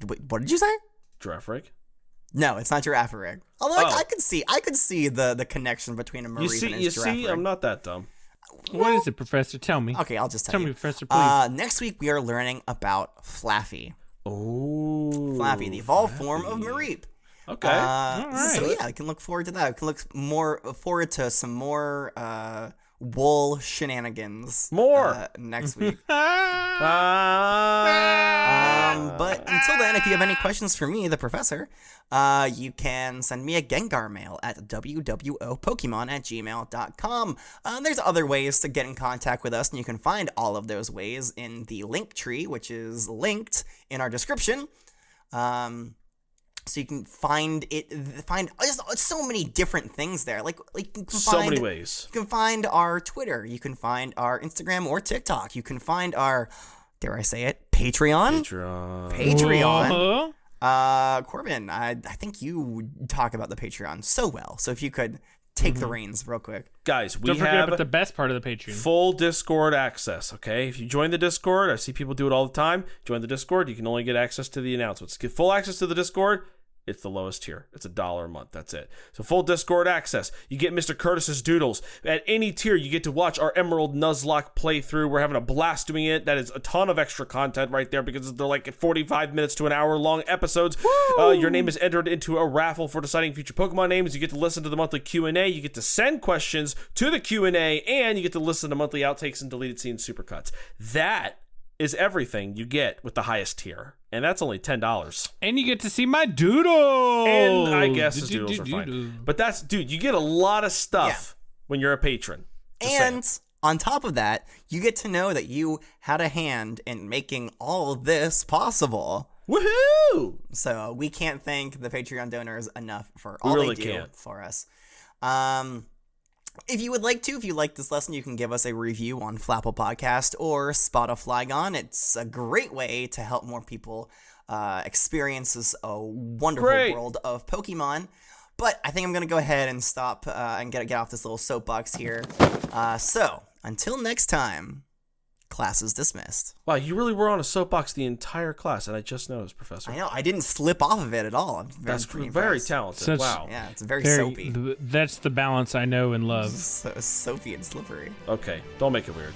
S1: Wait, what did you say?
S2: Giraffe.
S1: No, it's not Giraffe Rig. Although I could see the connection between a Mareep and his Giraffe Rig.
S2: I'm not that dumb.
S3: What is it, Professor? Tell me.
S1: Okay, I'll just tell
S3: Tell
S1: you.
S3: me, Professor, please.
S1: Next week we are learning about Flaffy.
S2: Oh,
S1: Flaffy, the evolved form of Mareep.
S2: Okay.
S3: All right.
S1: So yeah, I can look forward to that. I can look forward to some more wool shenanigans. Next week. But until then, if you have any questions for me, the professor, you can send me a Gengar mail at wwopokemon@gmail.com. There's other ways to get in contact with us, and you can find all of those ways in the link tree, which is linked in our description. So you can find so many different things there. Like you can
S2: so many ways.
S1: You can find our Twitter. You can find our Instagram or TikTok. You can find our, dare I say it, Patreon. Corbin, I think you talk about the Patreon so well. So if you could take the reins real quick.
S2: Guys, we
S3: Don't forget
S2: have
S3: about the best part of the Patreon.
S2: full Discord access, okay? If you join the Discord, I see people do it all the time. Join the Discord, you can only get access to the announcements. Get full access to the Discord. It's the lowest tier. It's $1 a month. That's it. So full Discord access. You get Mr. Curtis's doodles. At any tier, you get to watch our Emerald Nuzlocke playthrough. We're having a blast doing it. That is a ton of extra content right there because they're like 45 minutes to an hour long episodes. Your name is entered into a raffle for deciding future Pokemon names. You get to listen to the monthly Q&A. You get to send questions to the Q&A, and you get to listen to monthly outtakes and deleted scenes supercuts. That is everything you get with the highest tier. And that's only $10.
S3: And you get to see my doodle.
S2: And I guess his doodles are fine. But that's, dude, you get a lot of stuff when you're a patron.
S1: And on top of that, you get to know that you had a hand in making all of this possible.
S2: Woohoo!
S1: So we can't thank the Patreon donors enough for all they do for us. If you would like to, if you like this lesson, you can give us a review on Flapple Podcast or Spotify. It's a great way to help more people experience this wonderful world of Pokemon. But I think I'm going to go ahead and stop and get off this little soapbox here. So, until next time, class is dismissed.
S2: Wow, you really were on a soapbox the entire class, and I just noticed, Professor.
S1: I know, I didn't slip off of it at all.
S2: That's very talented. Wow.
S1: Yeah, it's very soapy.
S3: That's the balance I know and love.
S1: So soapy and slippery.
S2: Okay, don't make it weird.